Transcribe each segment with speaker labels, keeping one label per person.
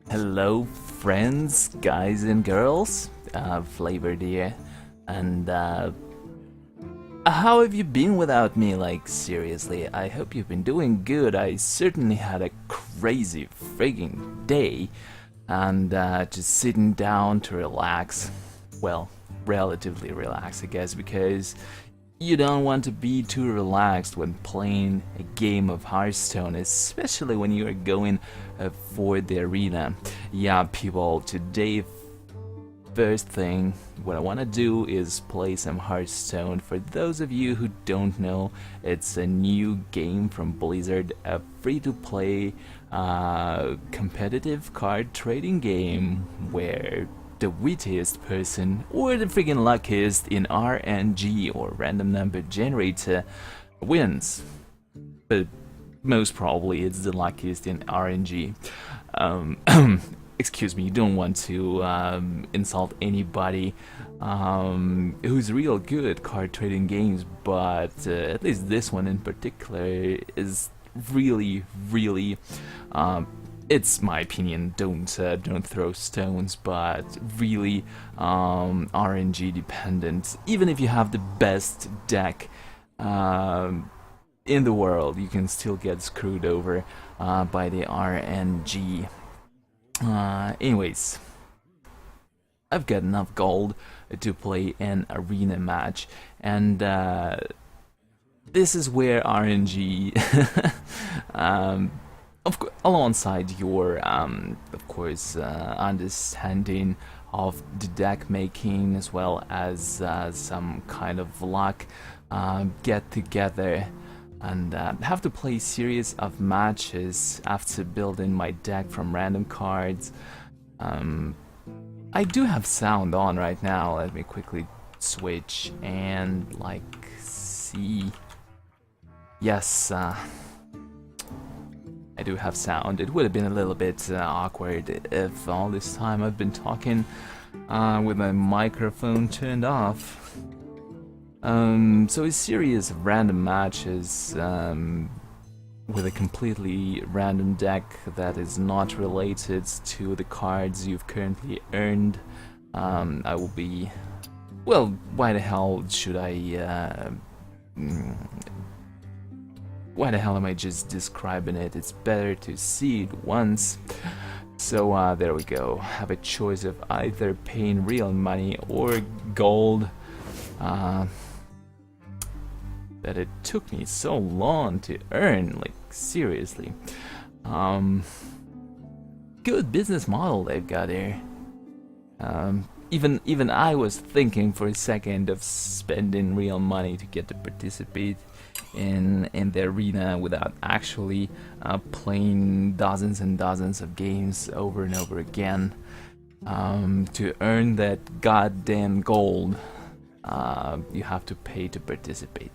Speaker 1: Hello, friends, guys and girls. Flavored here, and how have you been without me? Like, seriously, I hope you've been doing good. I certainly had a crazy frigging day, and just sitting down to relax. Well, relatively relax, I guess, because you don't want to be too relaxed when playing a game of Hearthstone, especially when you are going for the arena. Yeah, people, today, first thing, what I want to do is play some Hearthstone. For those of you who don't know, it's a new game from Blizzard, a free-to-play competitive card trading game where the wittiest person or the freaking luckiest in RNG or random number generator wins. But most probably it's the luckiest in RNG. Um, excuse me, you don't want to insult anybody who's real good at card trading games, but at least this one in particular is really it's my opinion. Don't throw stones, but really RNG dependent. Even if you have the best deck in the world, you can still get screwed over by the RNG. Anyways, I've got enough gold to play an arena match, and this is where RNG alongside your, of course, understanding of the deck making as well as some kind of luck, get together and have to play series of matches after building my deck from random cards. I do have sound on right now. Let me quickly switch and see. Yes. I do have sound. It would have been a little bit awkward if all this time I've been talking with my microphone turned off. So a series of random matches with a completely random deck that is not related to the cards you've currently earned. I will be... Well, why the hell should I... Why the hell am I just describing it? It's better to see it once. So there we go. Have a choice of either paying real money or gold. That it took me so long to earn, like seriously. Good business model they've got here. Even I was thinking for a second of spending real money to get to participate in the arena without actually playing dozens and dozens of games over and over again to earn that goddamn gold. You have to pay to participate.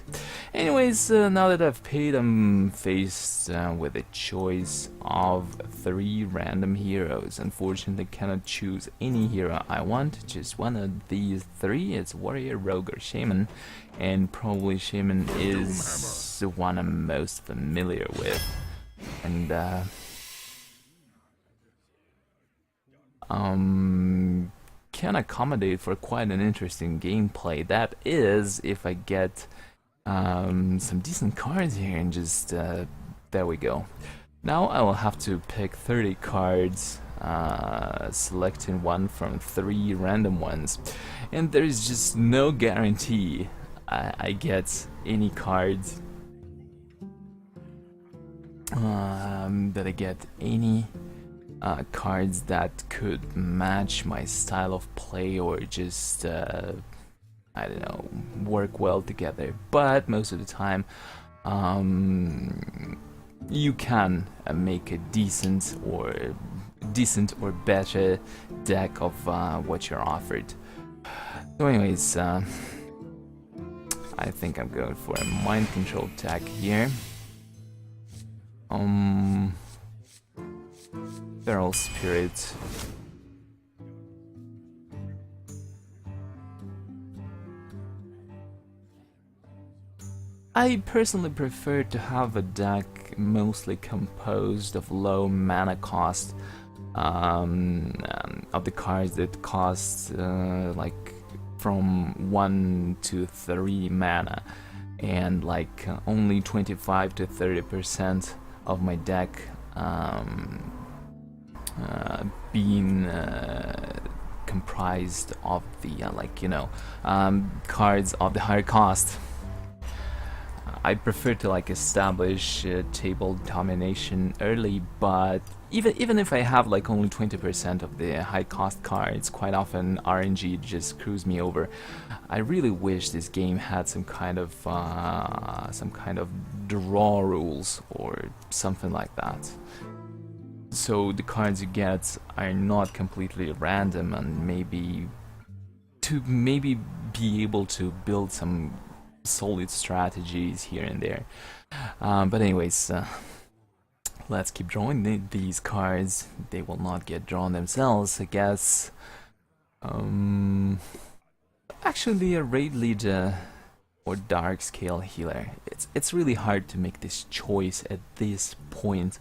Speaker 1: Anyways, now that I've paid, I'm faced with a choice of 3 random heroes. Unfortunately, cannot choose any hero I want, just one of these 3. It's Warrior, Rogue, or Shaman, and probably Shaman is the one I'm most familiar with. And can accommodate for quite an interesting gameplay. That is, if I get some decent cards here and just there we go. Now I will have to pick 30 cards, selecting one from 3 random ones, and there is just no guarantee I get any cards, that I get any cards that could match my style of play or just I don't know, work well together. But most of the time you can make a decent or better deck of what you're offered. So anyways, I think I'm going for a mind control deck here. Feral Spirit. I personally prefer to have a deck mostly composed of low mana cost of the cards that cost like from 1 to 3 mana, and like only 25 to 30% of my deck being comprised of the cards of the higher cost. I prefer to like establish table domination early, but even if I have like only 20% of the high cost cards, quite often RNG just screws me over. I really wish this game had some kind of draw rules or something like that, so the cards you get are not completely random, and maybe be able to build some solid strategies here and there. But anyways, let's keep drawing these cards. They will not get drawn themselves, I guess. Actually, a raid leader or dark scale healer. It's really hard to make this choice at this point.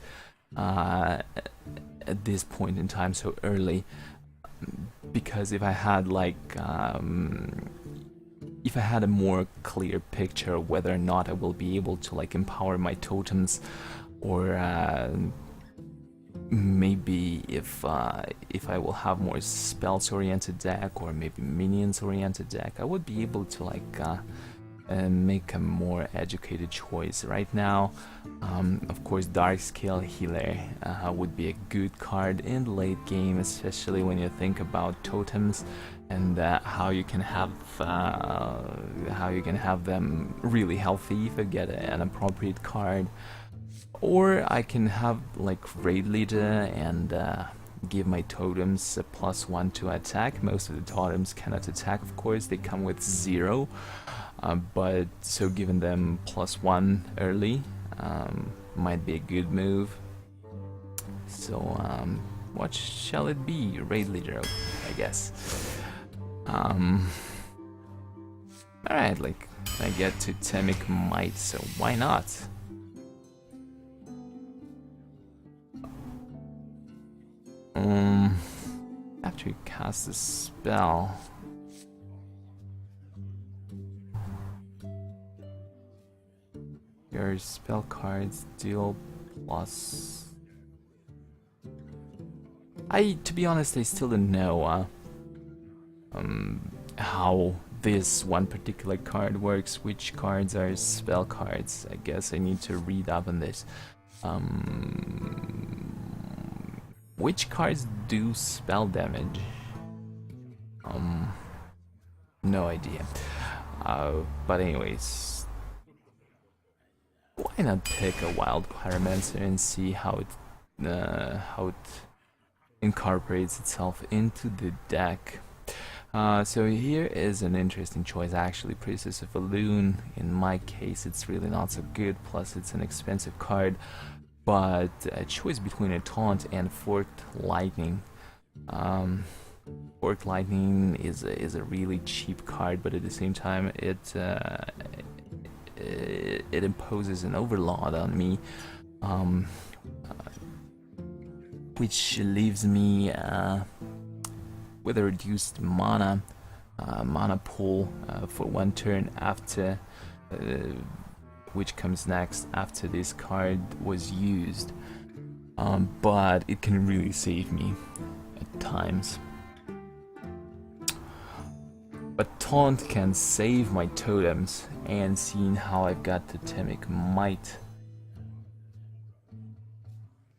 Speaker 1: At this point in time so early, because if I had like if I had a more clear picture of whether or not I will be able to like empower my totems, or maybe if I will have more spells oriented deck or maybe minions oriented deck, I would be able to like make a more educated choice. Right now, of course, Dark Scale Healer would be a good card in the late game, especially when you think about totems and how you can have them really healthy if you get an appropriate card. Or I can have like Raid Leader and give my totems a +1 to attack. Most of the totems cannot attack, of course, they come with 0. But so giving them +1 early might be a good move. So what shall it be? Raid Leader, I guess. Alright, like I get Totemic Might, so why not? After you cast a spell, your spell cards deal plus. To be honest, I still don't know how this one particular card works, which cards are spell cards. I guess I need to read up on this. Which cards do spell damage? No idea. But anyways, why not pick a Wild Pyromancer and see how it incorporates itself into the deck. So here is an interesting choice actually. Priestess of Elune, in my case it's really not so good, plus it's an expensive card, but a choice between a Taunt and Forked Lightning. Forked Lightning is a really cheap card, but at the same time it imposes an overload on me, which leaves me with a reduced mana pool for 1 turn after, which comes next after this card was used. But it can really save me at times. But Taunt can save my totems, and seeing how I've got Totemic Might,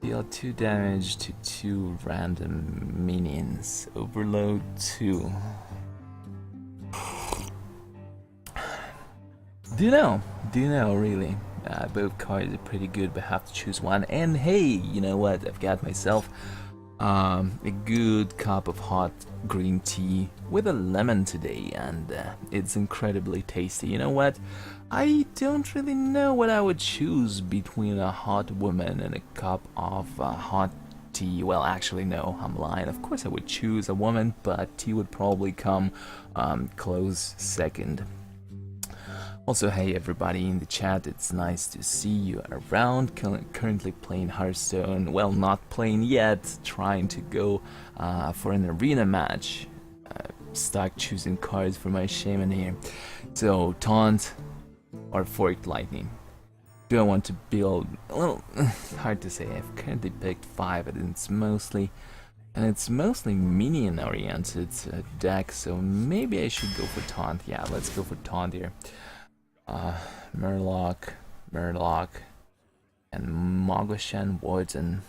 Speaker 1: deal 2 damage to 2 random minions. Overload 2. Do you know really? Both cards are pretty good, but I have to choose one. And hey, you know what? I've got myself a good cup of hot green tea with a lemon today, and it's incredibly tasty. You know what? I don't really know what I would choose between a hot woman and a cup of hot tea. Well, actually, no, I'm lying. Of course I would choose a woman, but tea would probably come close second. Also, hey everybody in the chat, it's nice to see you around. Currently playing Hearthstone, well, not playing yet, trying to go for an arena match. Stuck choosing cards for my Shaman here. So, Taunt or Forked Lightning? Do I want to build? Well, hard to say. I've currently picked 5 and it's mostly minion oriented deck, so maybe I should go for Taunt. Yeah, let's go for Taunt here. Murloc, and Mogoshan Warden.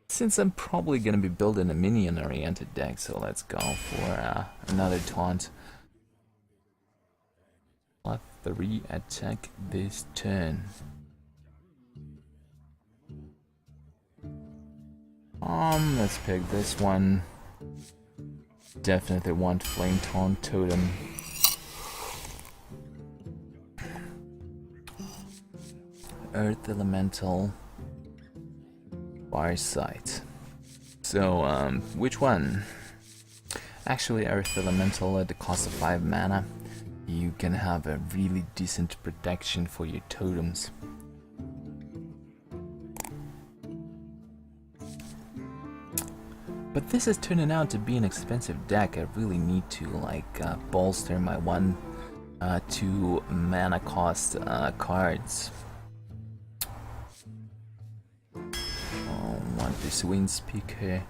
Speaker 1: Since I'm probably gonna be building a minion oriented deck, so let's go for another Taunt. +3 attack this turn. Let's pick this one. Definitely want Flame Taunt Totem. Earth Elemental, Farsight. So, which one? Actually, Earth Elemental at the cost of 5 mana. You can have a really decent protection for your totems. But this is turning out to be an expensive deck. I really need to bolster my 1-2 mana cost cards. Want this Wind Speaker.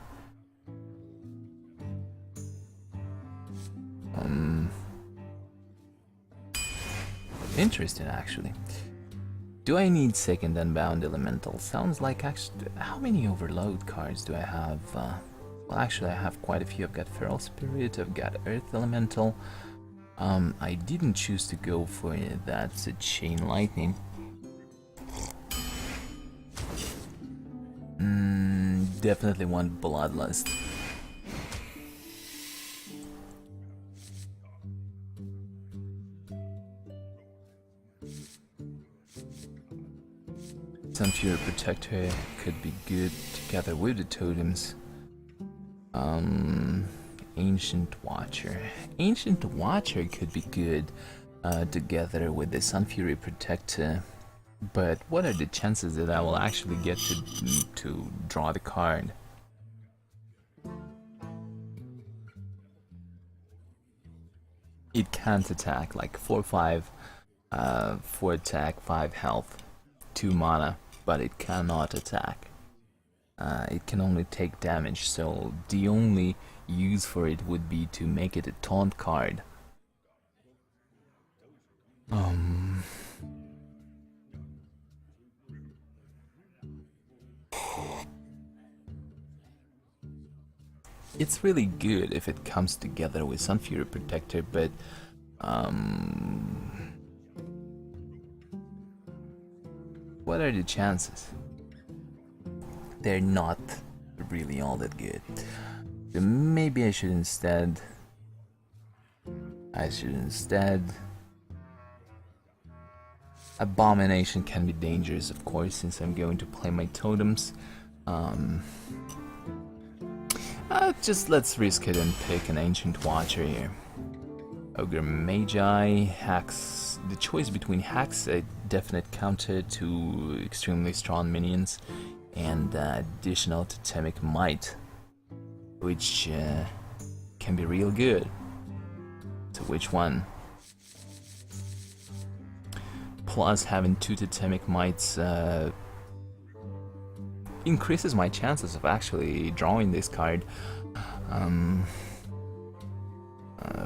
Speaker 1: Interesting, actually. Do I need second Unbound Elemental? Sounds like actually. How many Overload cards do I have? Well, actually, I have quite a few. I've got Feral Spirit, I've got Earth Elemental. I didn't choose to go for that Chain Lightning. Definitely want Bloodlust. Sunfury Protector could be good together with the totems. Ancient Watcher. Ancient Watcher could be good together with the Sunfury Protector. But what are the chances that I will actually get to draw the card? It can't attack, like 4/5, 4 attack, 5 health, 2 mana, but it cannot attack. It can only take damage, so the only use for it would be to make it a taunt card. It's really good if it comes together with Sunfury Protector, but what are the chances? They're not really all that good. So maybe I should instead. Abomination can be dangerous, of course, since I'm going to play my totems. Just let's risk it and pick an Ancient Watcher here. Ogre Magi, Hacks. The choice between Hacks, a definite counter to extremely strong minions, and additional Totemic Might, which can be real good. So which one? Plus having 2 Totemic Mights increases my chances of actually drawing this card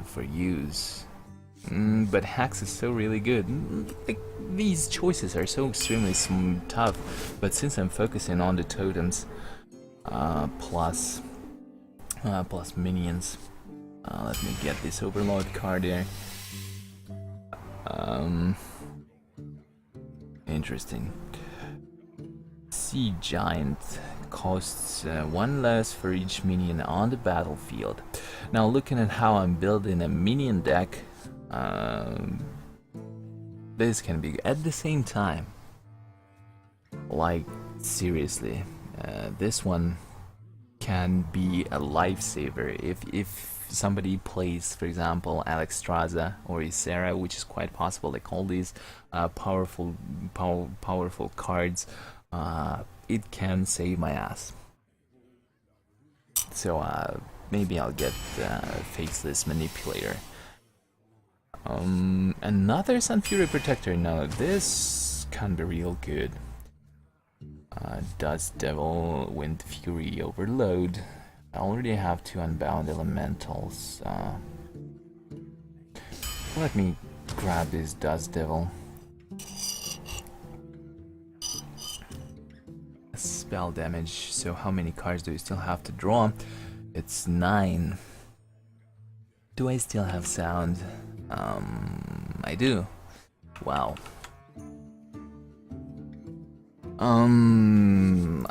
Speaker 1: for use. But Hacks is so really good. Like, these choices are so extremely tough, but since I'm focusing on the totems plus minions, let me get this Overlord card here. Interesting. Sea Giant costs 1 less for each minion on the battlefield. Now, looking at how I'm building a minion deck, this can be at the same time. Like, seriously, this one can be a lifesaver if somebody plays, for example, Alexstrasza or Ysera, which is quite possible, like all these powerful cards, it can save my ass. So maybe I'll get Faceless Manipulator. Another Sun Fury Protector. Now this can be real good. Dust Devil, Wind Fury, Overload. I already have 2 Unbound Elementals. Let me grab this Dust Devil. Spell damage. So how many cards do you still have to draw? It's 9. Do I still have sound? I do. Wow.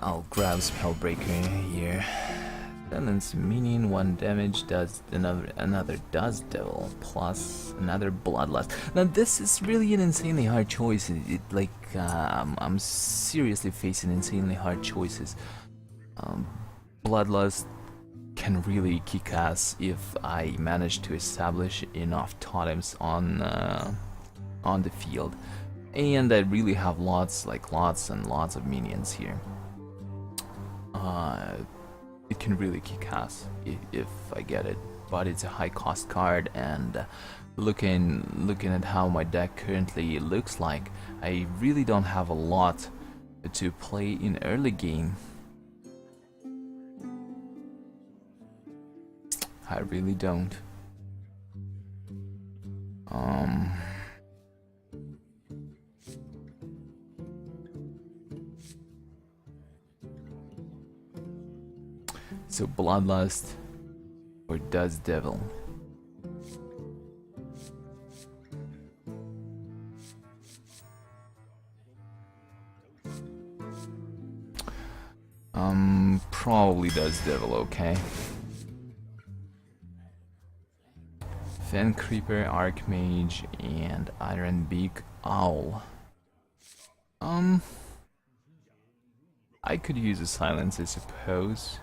Speaker 1: I'll grab Spellbreaker here. Silence minion, 1 damage, does another Dust Devil, plus another Bloodlust. Now this is really an insanely hard choice. I'm seriously facing insanely hard choices. Bloodlust can really kick ass if I manage to establish enough totems on the field, and I really have lots and lots of minions here. It can really kick ass if I get it, but it's a high cost card, and looking at how my deck currently looks like, I really don't have a lot to play in early game. I really don't. So Bloodlust or Dust Devil. Probably Dust Devil, okay. Fen Creeper, Archmage, and Iron Beak Owl. I could use a Silence, I suppose.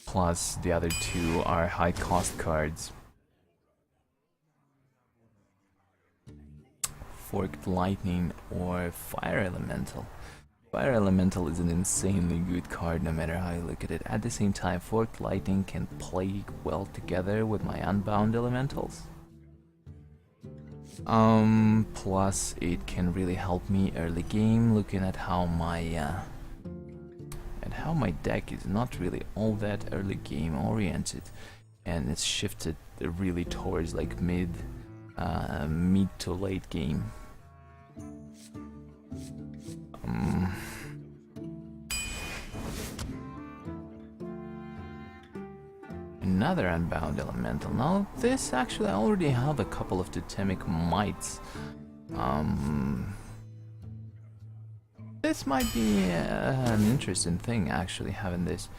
Speaker 1: Plus, the other 2 are high cost cards. Forked Lightning or Fire Elemental. Fire Elemental is an insanely good card no matter how you look at it. At the same time, Forked Lightning can play well together with my Unbound Elementals. Plus it can really help me early game, looking at how my deck is not really all that early game oriented, and it's shifted really towards like mid to late game. Another Unbound Elemental. Now this actually, I already have a couple of Totemic Mites. This might be an interesting thing, actually, having this.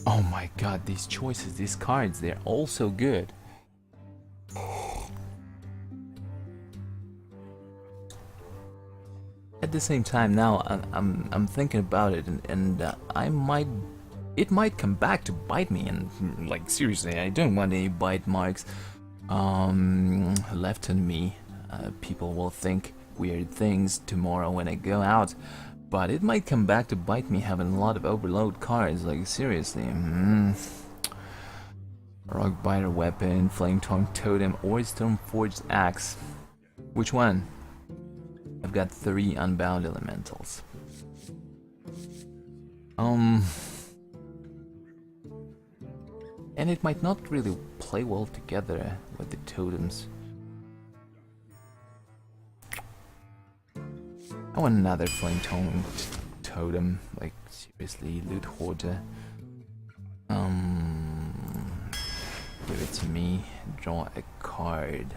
Speaker 1: Oh my god, these choices, these cards, they're all so good. At the same time, now I'm thinking about it, and it might come back to bite me. And like seriously, I don't want any bite marks left on me. People will think weird things tomorrow when I go out, but it might come back to bite me having a lot of overload cards. Like seriously. Rockbiter Weapon, Flametongue Totem, or Stormforged Axe. Which one? I've got 3 Unbound Elementals. And it might not really play well together with the totems. I want another Flametongue Totem, like seriously, Loot Hoarder. Give it to me, draw a card.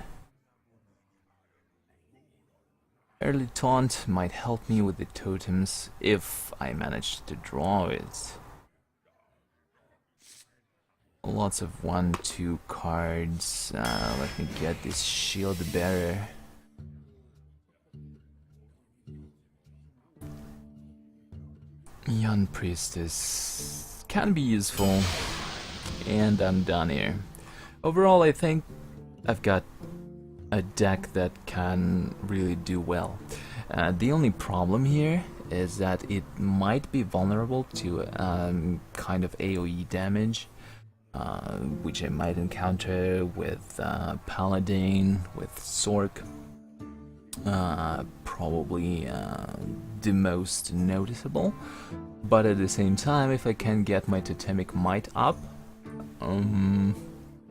Speaker 1: Early Taunt might help me with the totems if I manage to draw it. Lots of 1/2 cards. Let me get this Shield Bearer. Young Priestess can be useful and I'm done here. Overall, I think I've got a deck that can really do well. The only problem here is that it might be vulnerable to kind of AoE damage, which I might encounter with Paladin, with Sork. Probably the most noticeable, but at the same time, if I can get my Totemic Might up and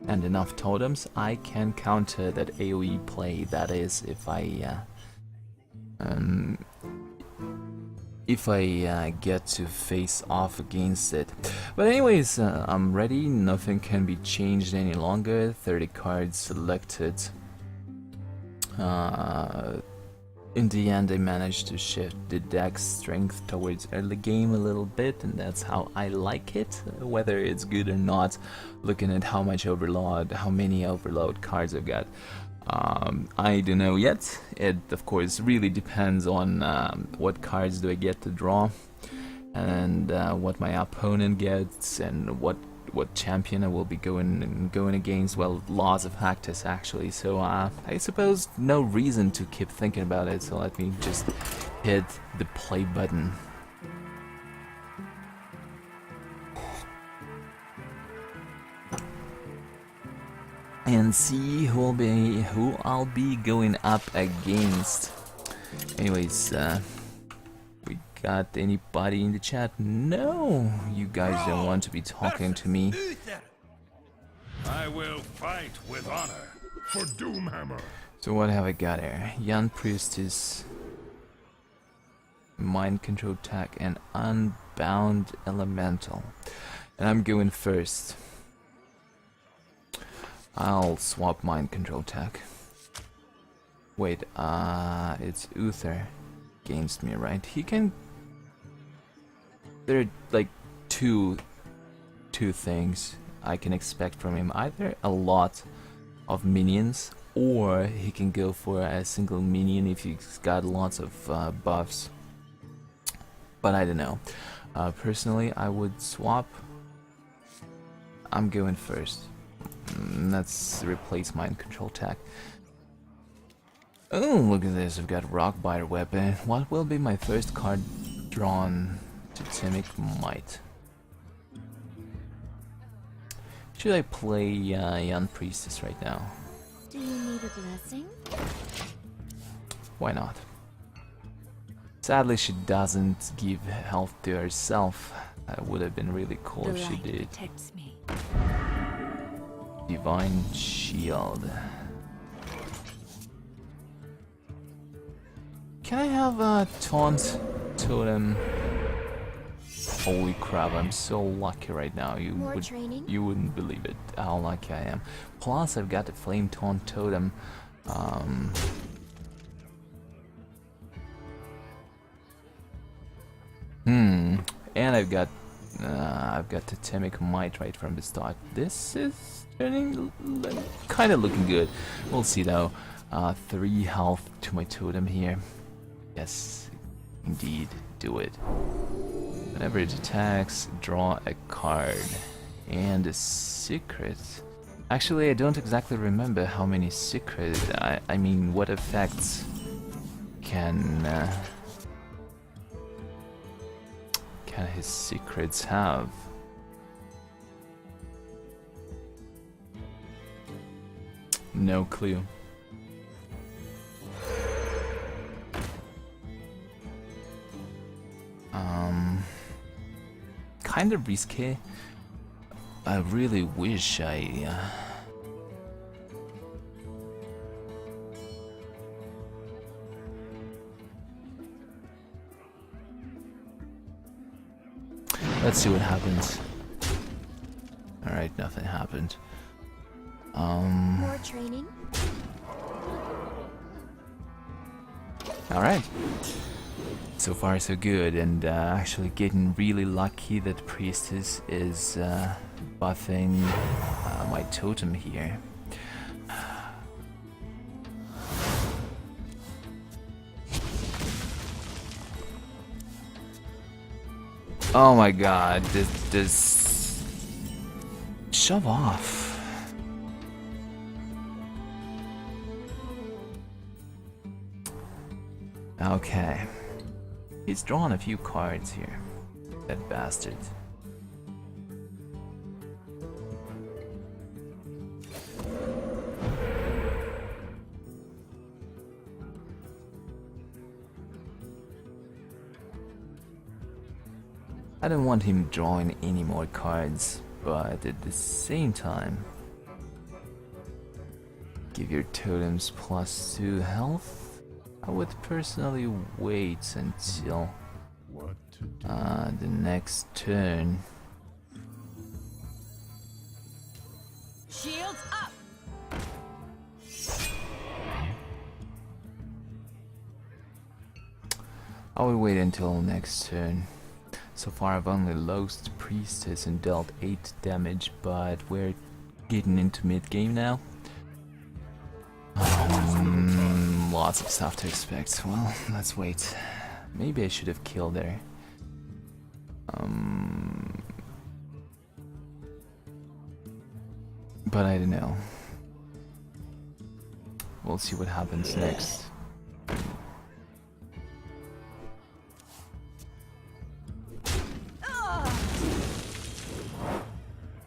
Speaker 1: enough totems, I can counter that AoE play. That is, if I get to face off against it. But anyways, I'm ready. Nothing can be changed any longer. 30 cards selected. In the end, I managed to shift the deck's strength towards early game a little bit, and that's how I like it. Whether it's good or not, looking at how many overload cards I've got, I don't know yet. It of course really depends on what cards do I get to draw, and what my opponent gets, and what champion I will be going against. Well, lots of factors actually, so I suppose no reason to keep thinking about it, so let me just hit the play button. And see who I'll be going up against. Anyways, we got anybody in the chat? No, you guys don't want to be talking to me.
Speaker 2: I will fight with honor for Doomhammer.
Speaker 1: So what have I got here? Young Priestess, Mind Control Tech, and Unbound Elemental. And I'm going first. I'll swap Mind Control Tech. Wait, it's Uther against me, right? He can... There are like two things I can expect from him. Either a lot of minions, or he can go for a single minion if he's got lots of buffs. But I don't know. Personally, I would swap. I'm going first. Let's replace Mind Control Tech. Oh, look at this. I've got Rockbiter Weapon. What will be my first card drawn? Totemic Might. Should I play Young Priestess right now?
Speaker 3: Do you need a blessing?
Speaker 1: Why not? Sadly, she doesn't give health to herself. That would have been really cool if she did.
Speaker 3: Protects me.
Speaker 1: Divine Shield. Can I have a Taunt Totem? Holy crap, I'm so lucky right now. You wouldn't believe it, how lucky I am. Plus, I've got the Flame Taunt Totem. And I've got Totemic Might right from the start. This is turning kind of looking good. We'll see though. 3 health to my totem here. Yes, indeed, do it. Whenever it attacks, draw a card. And a secret. Actually, I don't exactly remember how many secrets. I mean, what effects can his secrets have? No clue. Kind of risky. I really wish I let's see what happens. Alright, nothing happened.
Speaker 3: More training?
Speaker 1: Alright. So far so good, and actually getting really lucky that Priestess is buffing my totem here. Oh my god, this shove off. Okay. He's drawn a few cards here. That bastard. I don't want him drawing any more cards, but at the same time, give your totems +2 health. I would personally wait until
Speaker 2: What to do?
Speaker 1: the next turn.
Speaker 4: Shields up!
Speaker 1: I will wait until next turn. So far I've only lost Priestess and dealt 8 damage, but we're getting into mid-game now. Lots of stuff to expect. Well, let's wait. Maybe I should have killed her. But I don't know. We'll see what happens next.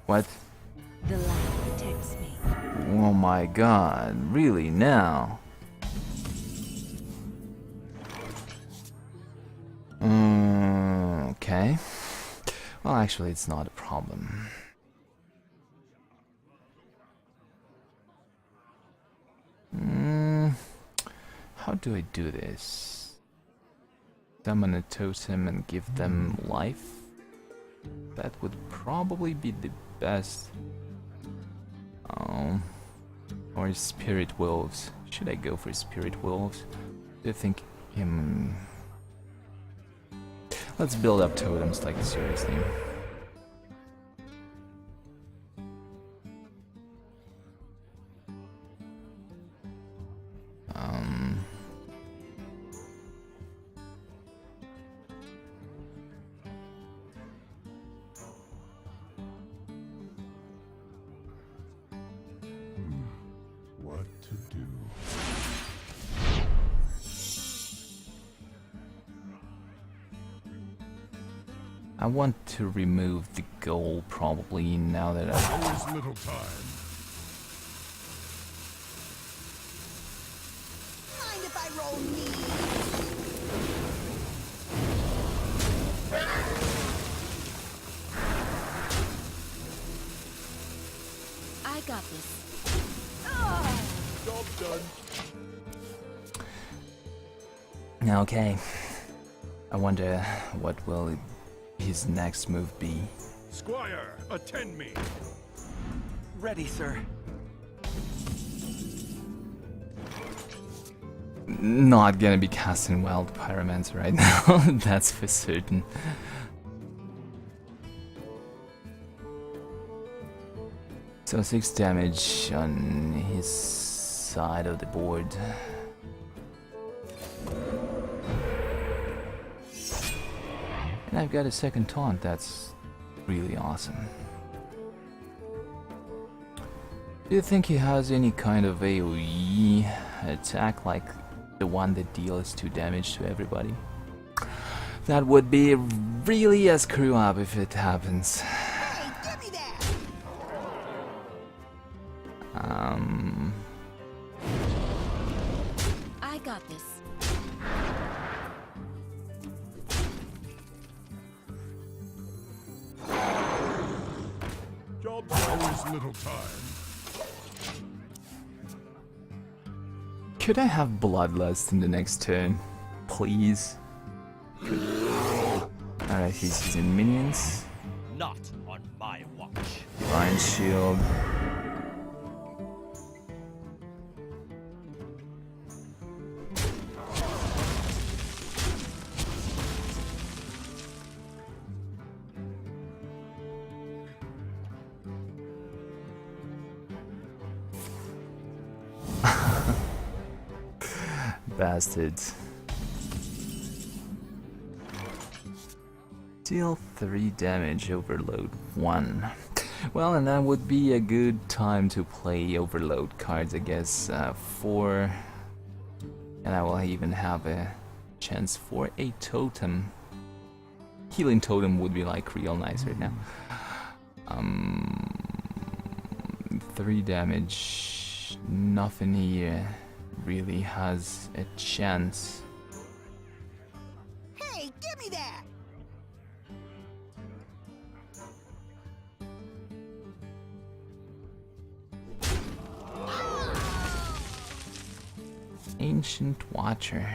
Speaker 1: What?
Speaker 3: The light protects me.
Speaker 1: Oh my god, really now? Okay. Well, actually, it's not a problem. How do I do this? Summon a totem and give them life? That would probably be the best. Or spirit wolves. Should I go for spirit wolves? Do you think let's build up totems, like, seriously.
Speaker 2: What to do?
Speaker 1: I want to remove the goal probably now that I...
Speaker 2: There is little time.
Speaker 4: Mind if I roll me?
Speaker 3: I got this.
Speaker 2: Job done.
Speaker 1: Okay. I wonder what will his next move be.
Speaker 2: Squire, attend me.
Speaker 5: Ready, sir.
Speaker 1: Not gonna be casting Wild Pyromancer right now, that's for certain. So 6 damage on his side of the board. And I've got a second taunt, that's really awesome. Do you think he has any kind of AoE attack, like the one that deals 2 damage to everybody? That would be really a screw up if it happens.
Speaker 4: Hey, give me that!
Speaker 3: I got this.
Speaker 2: Job done. There is little time.
Speaker 1: Could I have Bloodlust in the next turn? Please? Alright, he's using minions.
Speaker 5: Not on my watch.
Speaker 1: Divine Shield. Bastards. Deal 3 damage, overload 1. Well, and that would be a good time to play overload cards, I guess. 4, and I will even have a chance for a totem. Healing totem would be like real nice right now. 3 damage. Nothing here really has a chance.
Speaker 4: Hey, give me that!
Speaker 1: Ancient Watcher.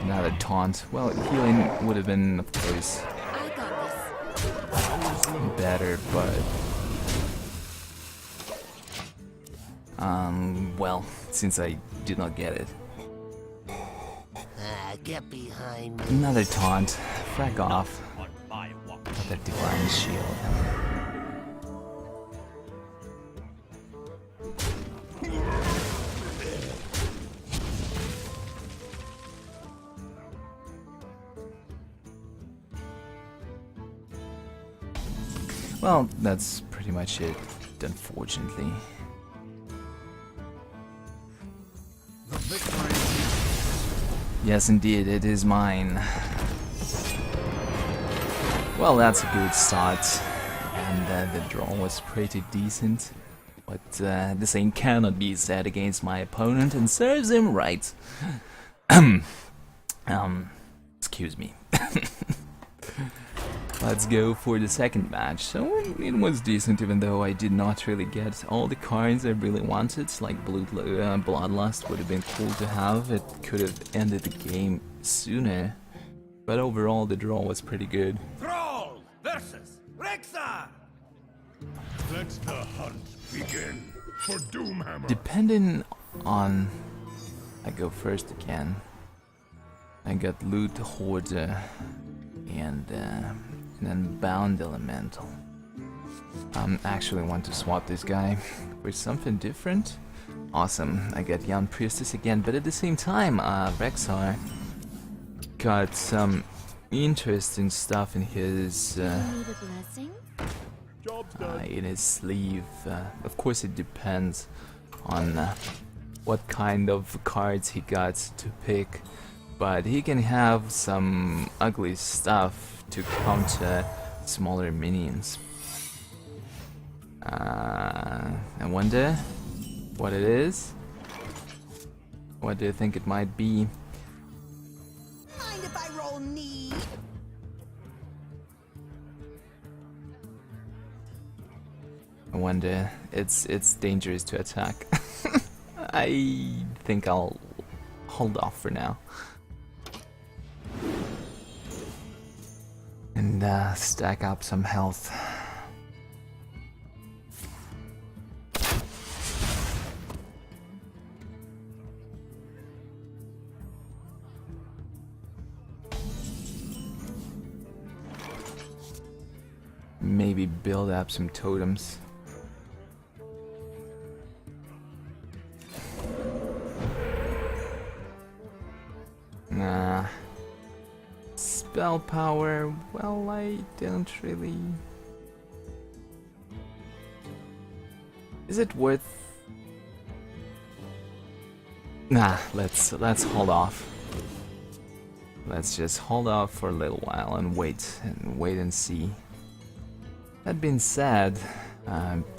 Speaker 1: Another taunt. Well, healing would have been, of course,
Speaker 3: I got this.
Speaker 1: better, but well, since I did not get it.
Speaker 4: Get behind me.
Speaker 1: Another taunt. Frack off.
Speaker 5: On my watch.
Speaker 1: Another divine shield. Well, that's pretty much it, unfortunately.
Speaker 2: The victory.
Speaker 1: Yes, indeed, it is mine. Well, that's a good start, and the draw was pretty decent. But the same cannot be said against my opponent, and serves him right. Excuse me. Let's go for the second match. So it was decent, even though I did not really get all the cards I really wanted. Like Bloodlust would have been cool to have. It could have ended the game sooner. But overall, the draw was pretty good.
Speaker 5: Thrall versus Rexar!
Speaker 2: Let the hunt begin for Doomhammer.
Speaker 1: Depending on... I go first again. I got Loot Horde and then Bound Elemental. Actually want to swap this guy for something different. Awesome, I got Young Priestess again, but at the same time, Rexar got some interesting stuff in his
Speaker 3: Need a blessing?
Speaker 1: in his sleeve. Of course, it depends on what kind of cards he got to pick, but he can have some ugly stuff to counter smaller minions. I wonder what it is. What do you think it might be?
Speaker 4: Mind if I roll knee?
Speaker 1: I wonder. It's dangerous to attack. I think I'll hold off for now. And stack up some health. Maybe build up some totems. Nah. Spell power, well, I don't really... Is it worth... Nah, let's hold off. Let's just hold off for a little while and wait and see. That being said,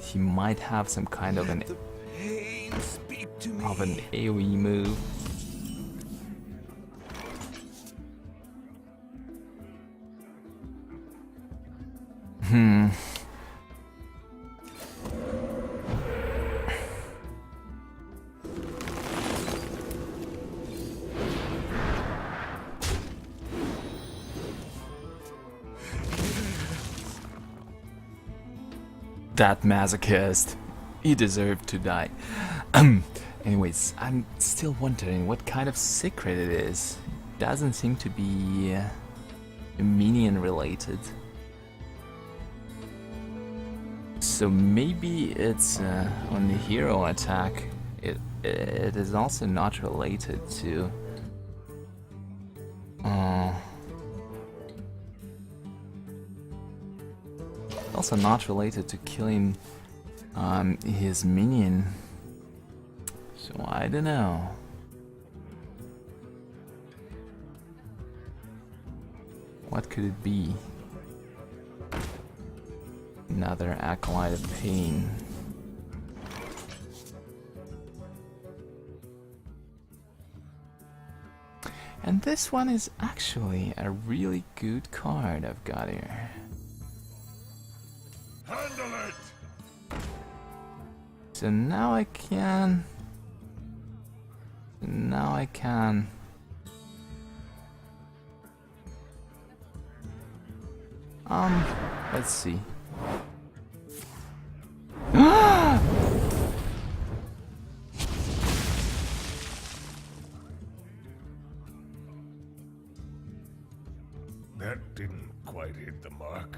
Speaker 1: he might have some kind of an AoE move. That masochist. He deserved to die. Anyways, I'm still wondering what kind of secret it is. Doesn't seem to be minion related. So maybe it's on the hero attack. It is also not related to. Also not related to killing his minion. So I don't know. What could it be? Another acolyte of pain. And this one is actually a really good card I've got here.
Speaker 2: Handle it!
Speaker 1: So now I can... let's see.
Speaker 2: That didn't quite hit the mark.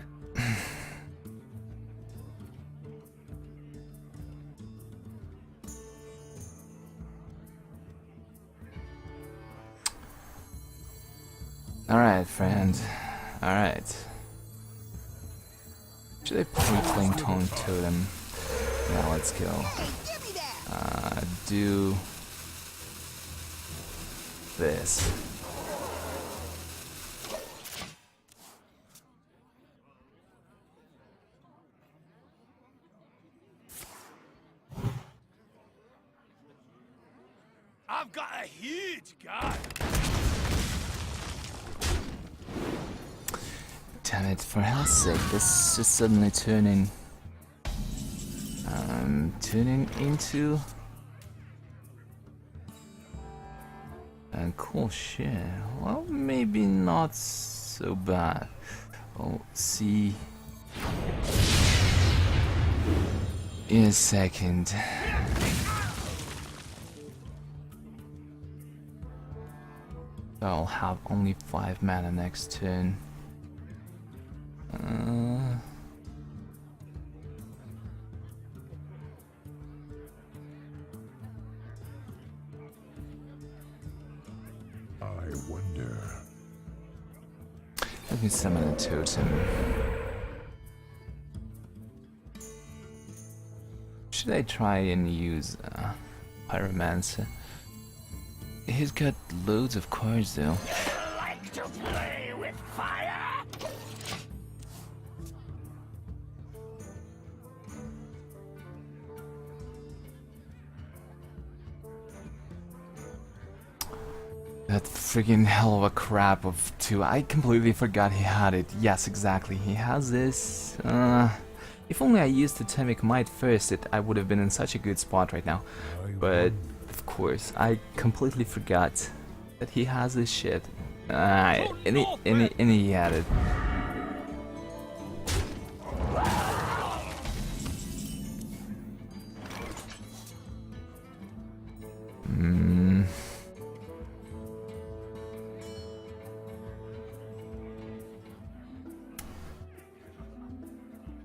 Speaker 1: Alright, friend. Alright. Should I play Playing Tone Totem? Yeah, let's go.
Speaker 4: Hey, give me that!
Speaker 1: Do this.
Speaker 5: I've got a huge guy.
Speaker 1: Damn it, for hell's sake, this is suddenly turning into cool shit. Well, maybe not so bad. We'll see in a second. I'll have only 5 mana next turn.
Speaker 2: I wonder.
Speaker 1: Let me summon a totem. Should I try and use Pyromancer? He's got loads of cards though.
Speaker 5: Like to play with fire?
Speaker 1: That friggin' hell of a crap of 2. I completely forgot he had it. Yes, exactly. He has this. If only I used Totemic Might first, I would have been in such a good spot right now. But of course, I completely forgot that he has this shit. And he had it.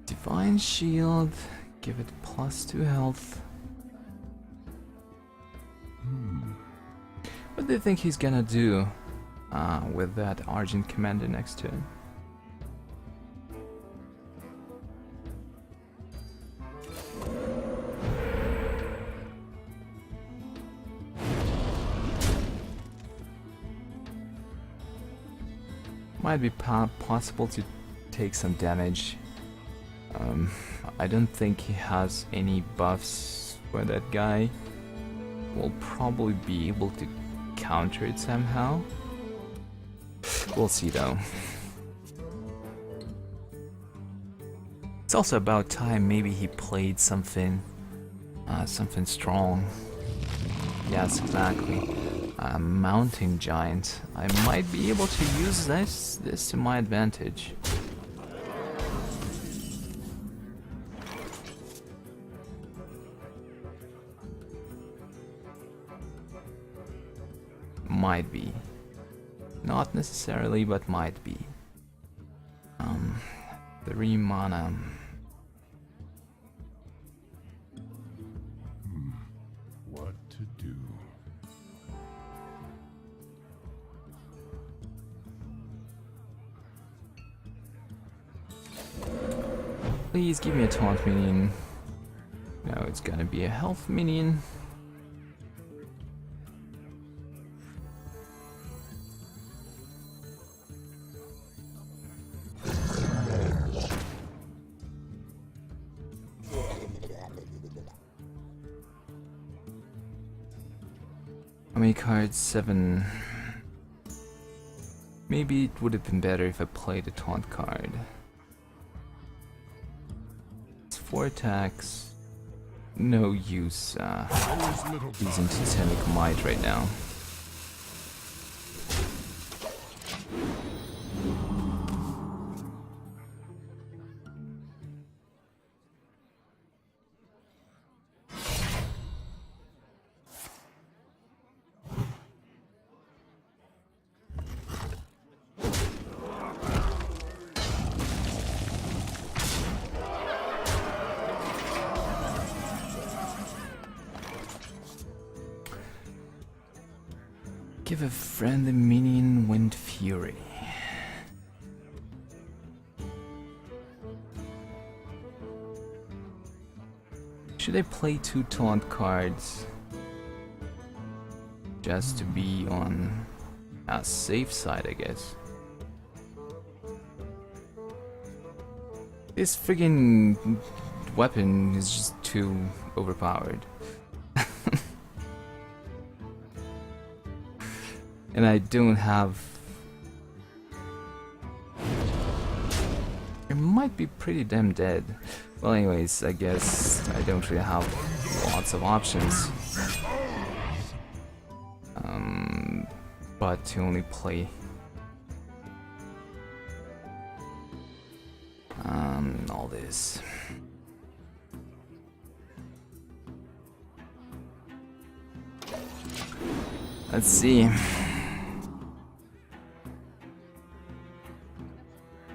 Speaker 1: Divine Shield, give it +2 health. What do you think he's gonna do with that Argent Commander next turn? Might be possible to take some damage. I don't think he has any buffs for that guy. We'll probably be able to counter it somehow. We'll see though. It's also about time maybe he played something strong. Yes, exactly. Mountain Giant. I might be able to use this to my advantage. Might be. Not necessarily, but might be. 3 mana.
Speaker 2: What to do?
Speaker 1: Please give me a taunt minion. No, it's gonna be a health minion. How many cards? 7. Maybe it would have been better if I played a taunt card. It's 4 attacks. No use using Totemic Might right now. Give a friendly minion Wind Fury. Should I play 2 taunt cards? Just to be on a safe side, I guess. This friggin' weapon is just too overpowered. And I don't have... It might be pretty damn dead. Well, anyways, I guess I don't really have lots of options. But to only play... all this. Let's see.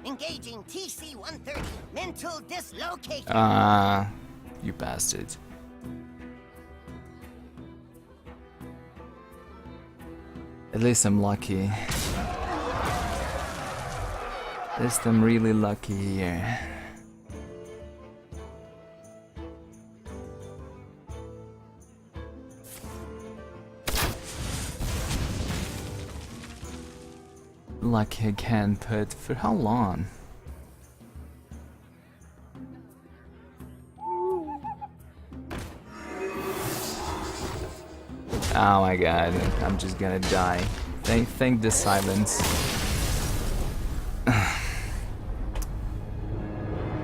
Speaker 4: Engaging TC-130. Mental dislocation.
Speaker 1: You bastard. At least I'm lucky. At least I'm really lucky here. Lucky again, but for how long? Oh my god, I'm just gonna die. Thank the silence.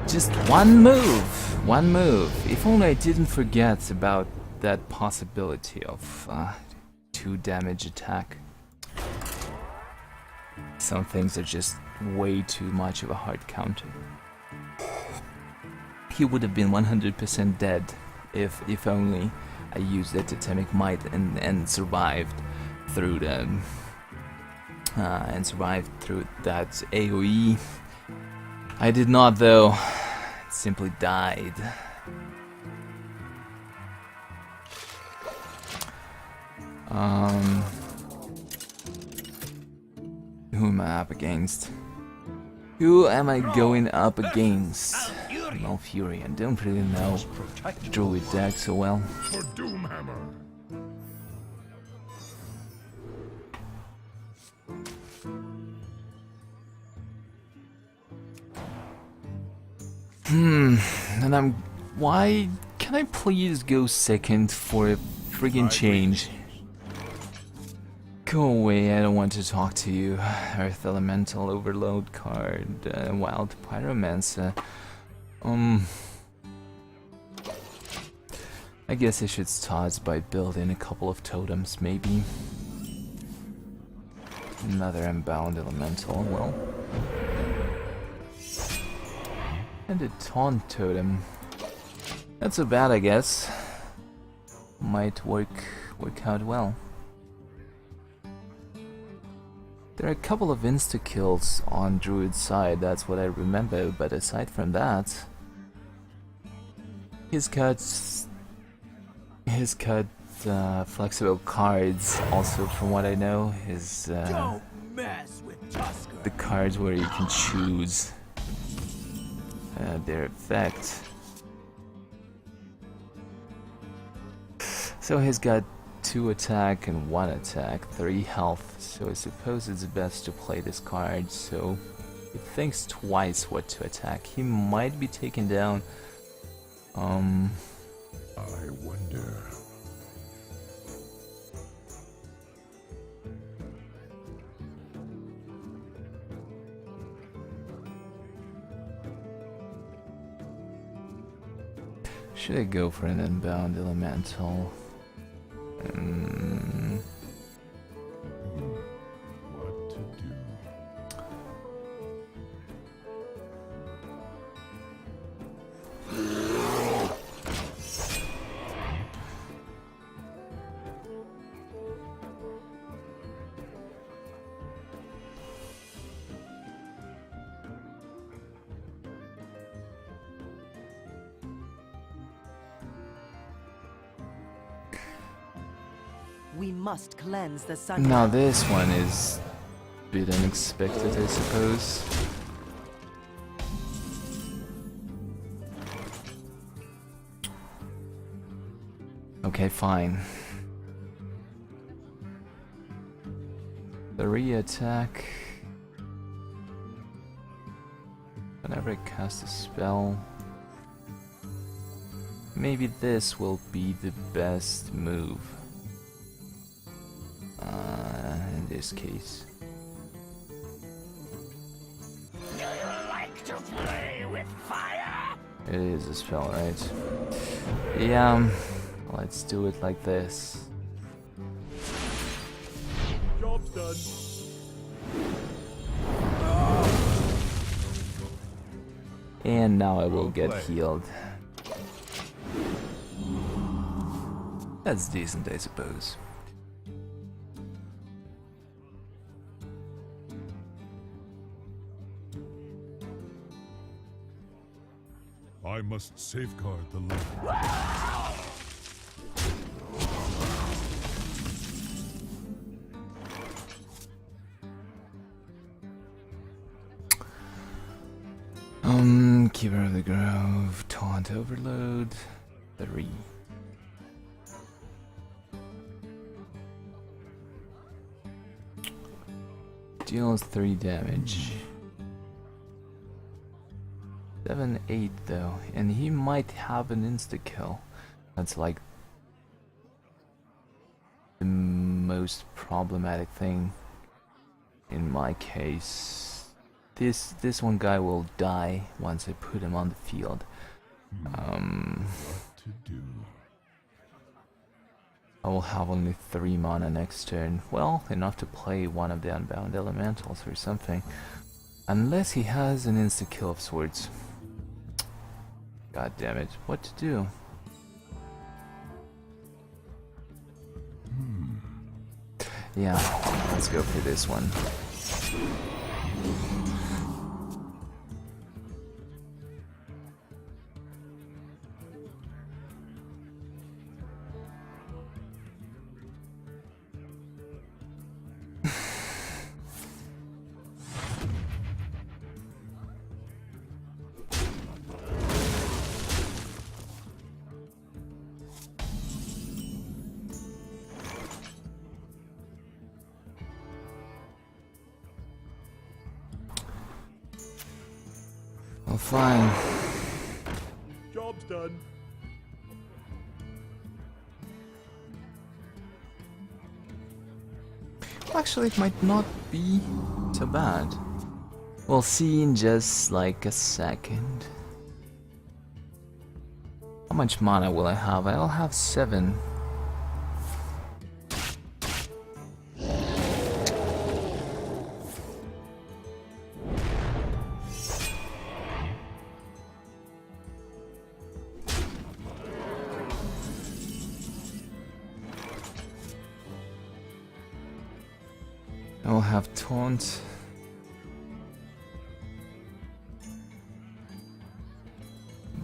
Speaker 1: Just one move. If only I didn't forget about that possibility of 2 damage attack. Some things are just way too much of a hard counter. He would have been 100% dead if only I used the Totemic Might and survived through the that AoE. I did not though. Simply died. Who am I up against? Who am I going up against? Malfurion. Don't really know Druid deck so well.
Speaker 2: For Doomhammer.
Speaker 1: And why can I please go second for a friggin' change? Go away, I don't want to talk to you. Earth Elemental Overload card, Wild Pyromancer. I guess I should start by building a couple of totems, maybe. Another Unbound Elemental, well. And a Taunt Totem. Not so bad, I guess. Might work out well. There are a couple of insta-kills on Druid's side, that's what I remember, but aside from that, he's got flexible cards. Also, from what I know, his
Speaker 5: Don't mess with Tusker.
Speaker 1: the cards where you can choose their effect. So he's got 2 attack and 1 attack, 3 health, so I suppose it's best to play this card, so he thinks twice what to attack. He might be taken down.
Speaker 2: I wonder.
Speaker 1: Should I go for an Unbound Elemental?
Speaker 2: What to do?
Speaker 4: We must cleanse the sun.
Speaker 1: Now this one is a bit unexpected, I suppose. Okay, fine. 3 attack. Whenever I cast a spell, maybe this will be the best move. In this case.
Speaker 5: Do you like to play with fire?
Speaker 1: It is a spell, right? Yeah, let's do it like this.
Speaker 5: Job's done.
Speaker 1: And now I will
Speaker 2: Well
Speaker 1: get
Speaker 2: played.
Speaker 1: healed. That's decent, I suppose.
Speaker 2: I must safeguard the land.
Speaker 1: Keeper of the Grove, Taunt Overload, 3. Deals 3 damage. 7-8 though, and he might have an insta-kill. That's like the most problematic thing in my case. This one guy will die once I put him on the field.
Speaker 2: What to do?
Speaker 1: I will have only 3 mana next turn. Well, enough to play one of the Unbound Elementals or something. Unless he has an insta-kill of sorts. God damn it, what to do? Yeah, let's go for this one. Well, fine.
Speaker 5: Job's done.
Speaker 1: Actually, it might not be so bad. We'll see in just like a second. How much mana will I have? I'll have 7. I will I'll have taunt.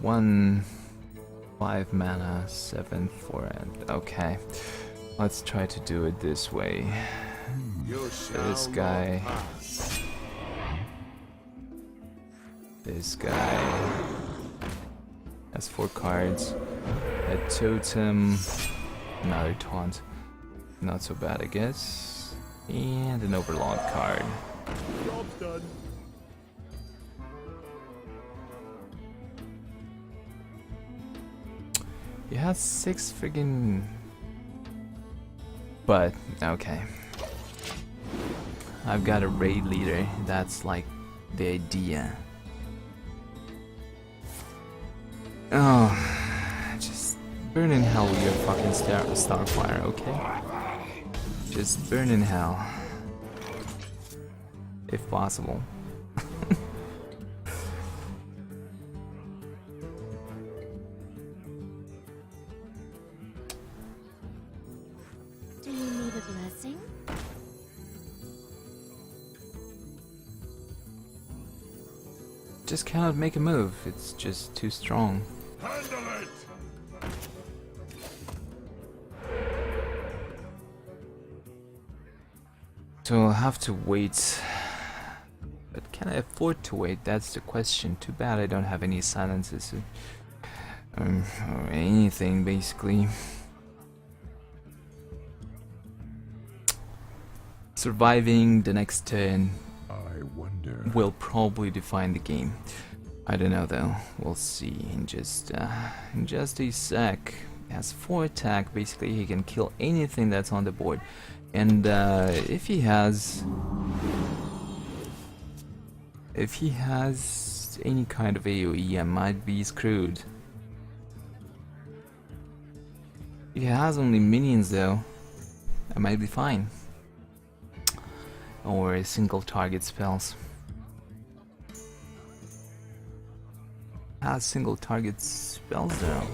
Speaker 1: One 5 mana, 7 for it. Okay, let's try to do it this way. This guy. This guy has 4 cards. A totem, another taunt. Not so bad, I guess. And an overlord card.
Speaker 2: Job's done.
Speaker 1: He has 6 friggin'. But, okay. I've got a raid leader, that's like the idea. Oh, just burn in hell with your fucking starfire, okay? Just burn in hell. If possible.
Speaker 3: Do you need a blessing?
Speaker 1: Just cannot make a move, it's just too strong.
Speaker 2: Handle it!
Speaker 1: So I'll have to wait. But can I afford to wait? That's the question. Too bad I don't have any silences or anything basically. Surviving the next turn
Speaker 2: I wonder.
Speaker 1: will probably define the game. I don't know though. We'll see in just a sec. He has 4 attack. Basically, he can kill anything that's on the board. And if he has any kind of AoE, I might be screwed. If he has only minions though, I might be fine. Or single target spells. Has single target spells though.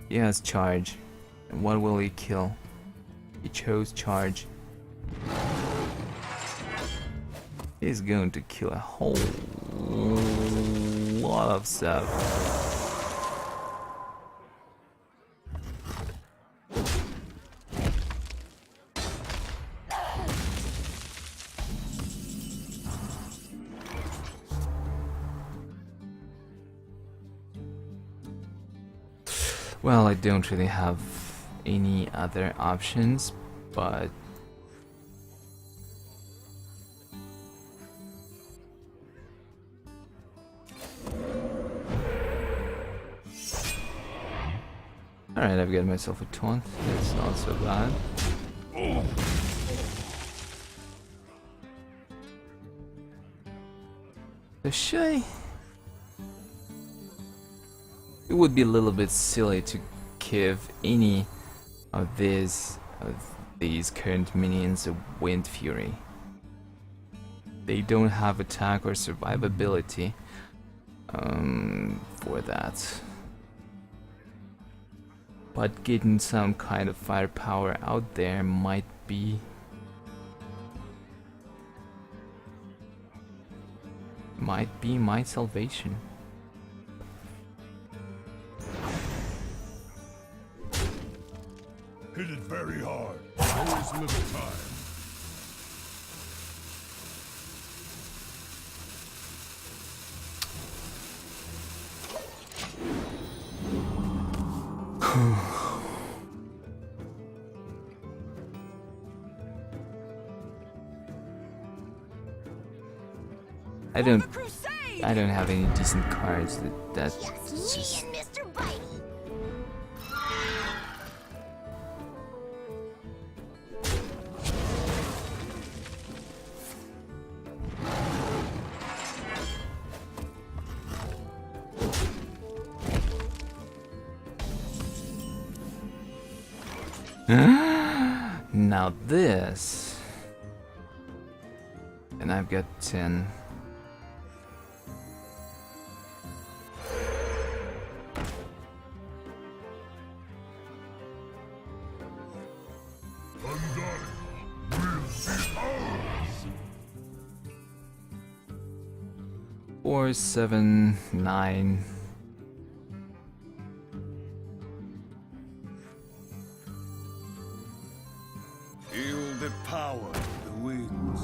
Speaker 1: He has charge. And what will he kill? He chose charge. He's going to kill a whole lot of stuff. Well, I don't really have any other options, but alright, I've got myself a taunt. That's not so bad. So should I? It would be a little bit silly to give any of these current minions a Wind Fury. They don't have attack or survivability for that. But getting some kind of firepower out there might be my salvation.
Speaker 2: Hit it very hard. Always little time.
Speaker 1: I don't have any decent cards that's just
Speaker 4: Mr. Bitey.
Speaker 1: now this, and I've got 10.
Speaker 2: Undying will be
Speaker 1: 4, 7, 9.
Speaker 2: Feel the power of the winds.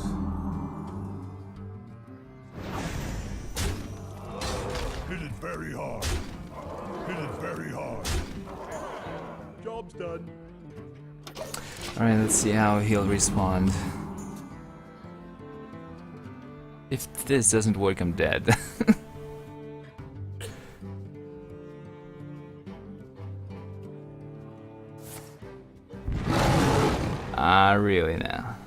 Speaker 2: Hit it very hard. Hit it very hard. Job's done.
Speaker 1: Alright, let's see how he'll respond. If this doesn't work, I'm dead. Ah, really now?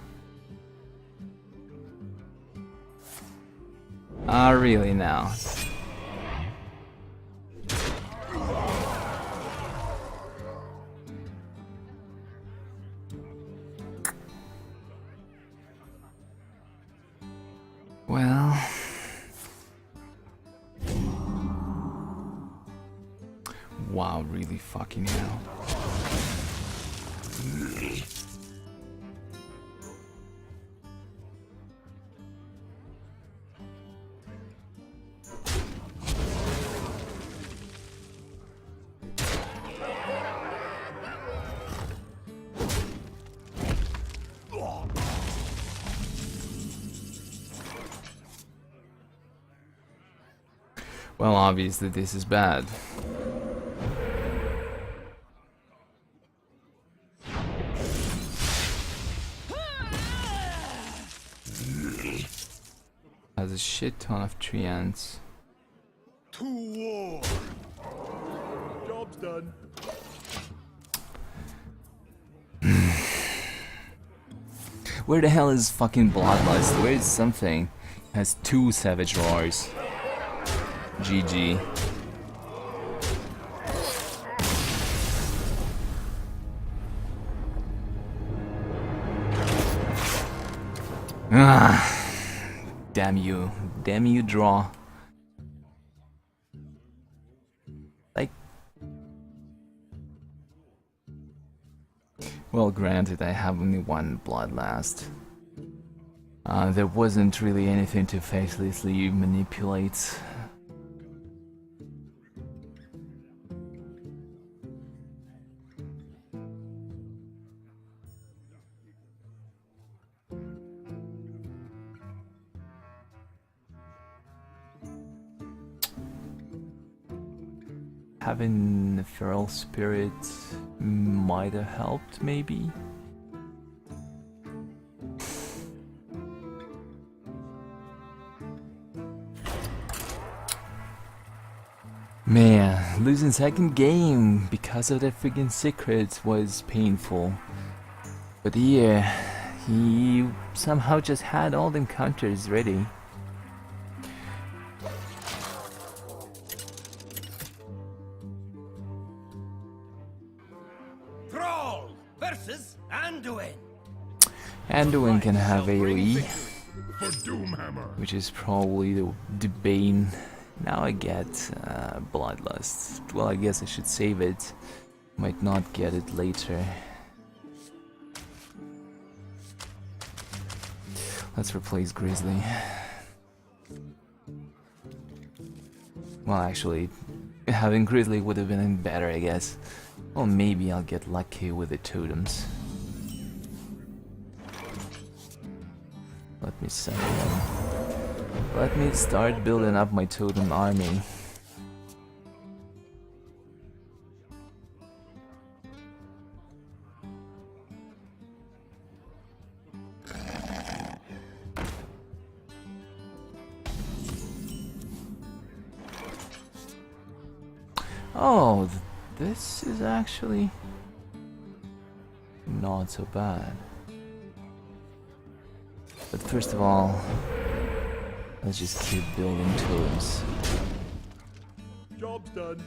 Speaker 1: Ah, really now? Well... Wow, really fucking hell. Well, obviously this is bad. Has a shit ton of tree ants.
Speaker 2: To war. Job's done.
Speaker 1: Where the hell is fucking Bloodlust? Where is something? Has 2 Savage Roars. GG. Ah, damn you. Damn you, draw. Like... Well, granted, I have only 1 Bloodlust. There wasn't really anything to facelessly manipulate. Having a feral spirit might have helped, maybe? Man, losing second game because of that friggin' secret was painful. But yeah, he somehow just had all them counters ready.
Speaker 5: Thrall versus Anduin.
Speaker 1: Anduin can have AoE,
Speaker 2: For Doomhammer.
Speaker 1: which is probably the bane. Now I get Bloodlust. Well, I guess I should save it. Might not get it later. Let's replace Grizzly. Well, actually, having Grizzly would have been better, I guess. Or maybe I'll get lucky with the totems. Let me send them. Let me start building up my totem army. Oh, this is actually not so bad. But first of all, let's just keep building totems.
Speaker 2: Job's done.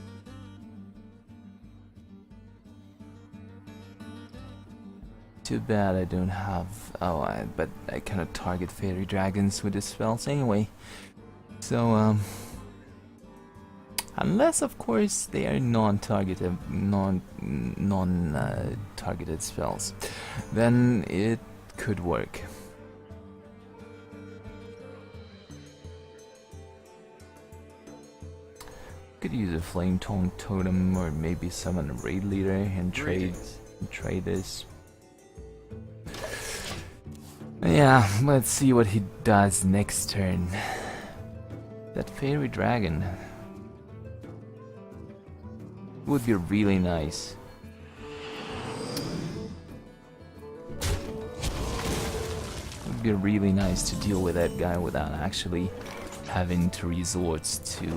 Speaker 1: Too bad I don't have... Oh, but I cannot target fairy dragons with the spells anyway. So, unless, of course, they are non-targeted, targeted spells, then it could work. Could use a flame tone totem or maybe summon a raid leader and trade this. Yeah, let's see what he does next turn. That fairy dragon would be really nice. Would be really nice to deal with that guy without actually having to resort to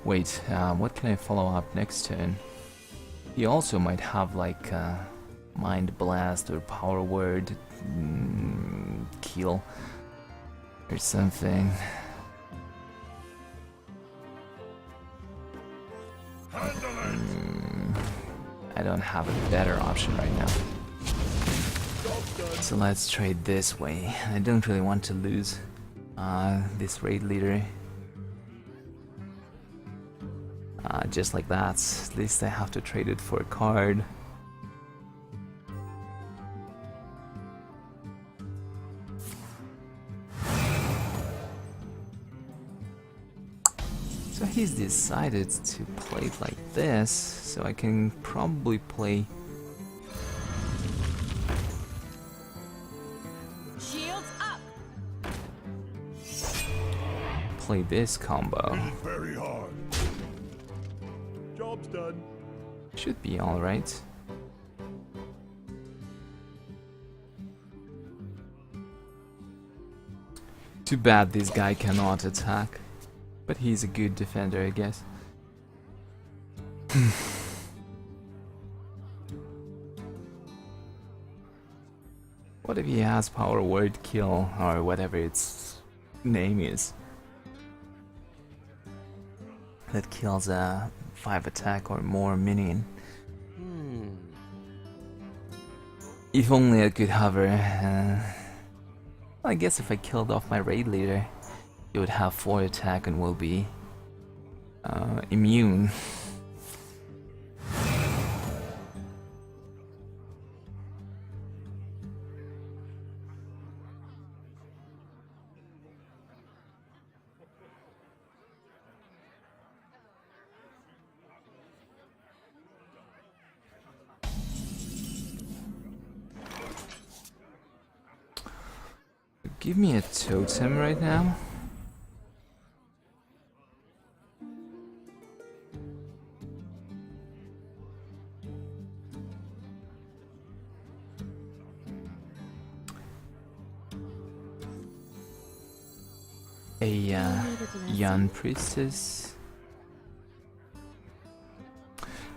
Speaker 1: wait, what can I follow up next turn? He also might have like Mind Blast or Power Word Kill or something. I don't have a better option right now. So let's trade this way. I don't really want to lose this raid leader. Just like that. At least I have to trade it for a card. So he's decided to play it like this, so I can probably play
Speaker 4: Shields up.
Speaker 1: this combo.
Speaker 2: Hit it very hard. Job's done.
Speaker 1: Should be alright. Too bad this guy cannot attack. But he's a good defender, I guess. What if he has Power Word Kill, or whatever its name is? That kills a 5 attack or more minion. If only I could hover. I guess if I killed off my raid leader, he would have 4 attack and will be immune. Give me a totem right now. A young priestess.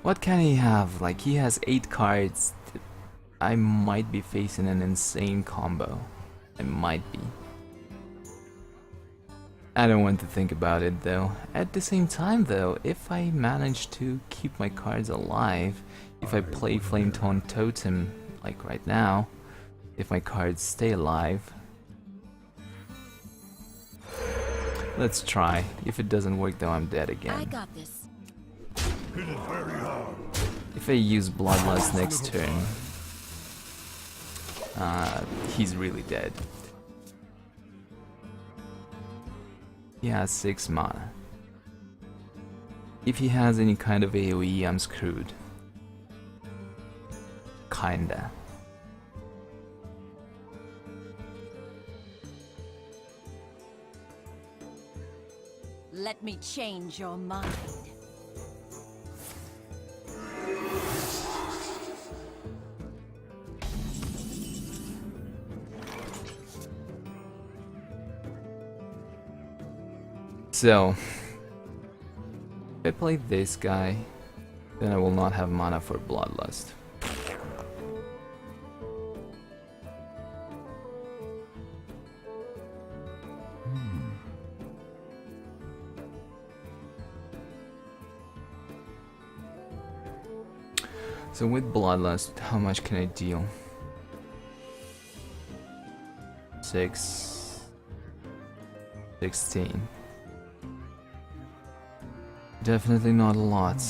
Speaker 1: What can he have? Like, he has 8 cards. I might be facing an insane combo. I might be. I don't want to think about it though. At the same time though, if I manage to keep my cards alive, if I play Flame Tone Totem like right now, if my cards stay alive, let's try. If it doesn't work though, I'm dead
Speaker 3: I
Speaker 1: again.
Speaker 3: got this.
Speaker 2: Hit it very hard.
Speaker 1: If I use Bloodlust next turn, he's really dead. He has 6 mana. If he has any kind of AoE, I'm screwed. Kinda.
Speaker 4: Let me change your mind.
Speaker 1: So, if I play this guy, then I will not have mana for Bloodlust. So with Bloodlust, how much can I deal? 6, 16. Definitely not a lot.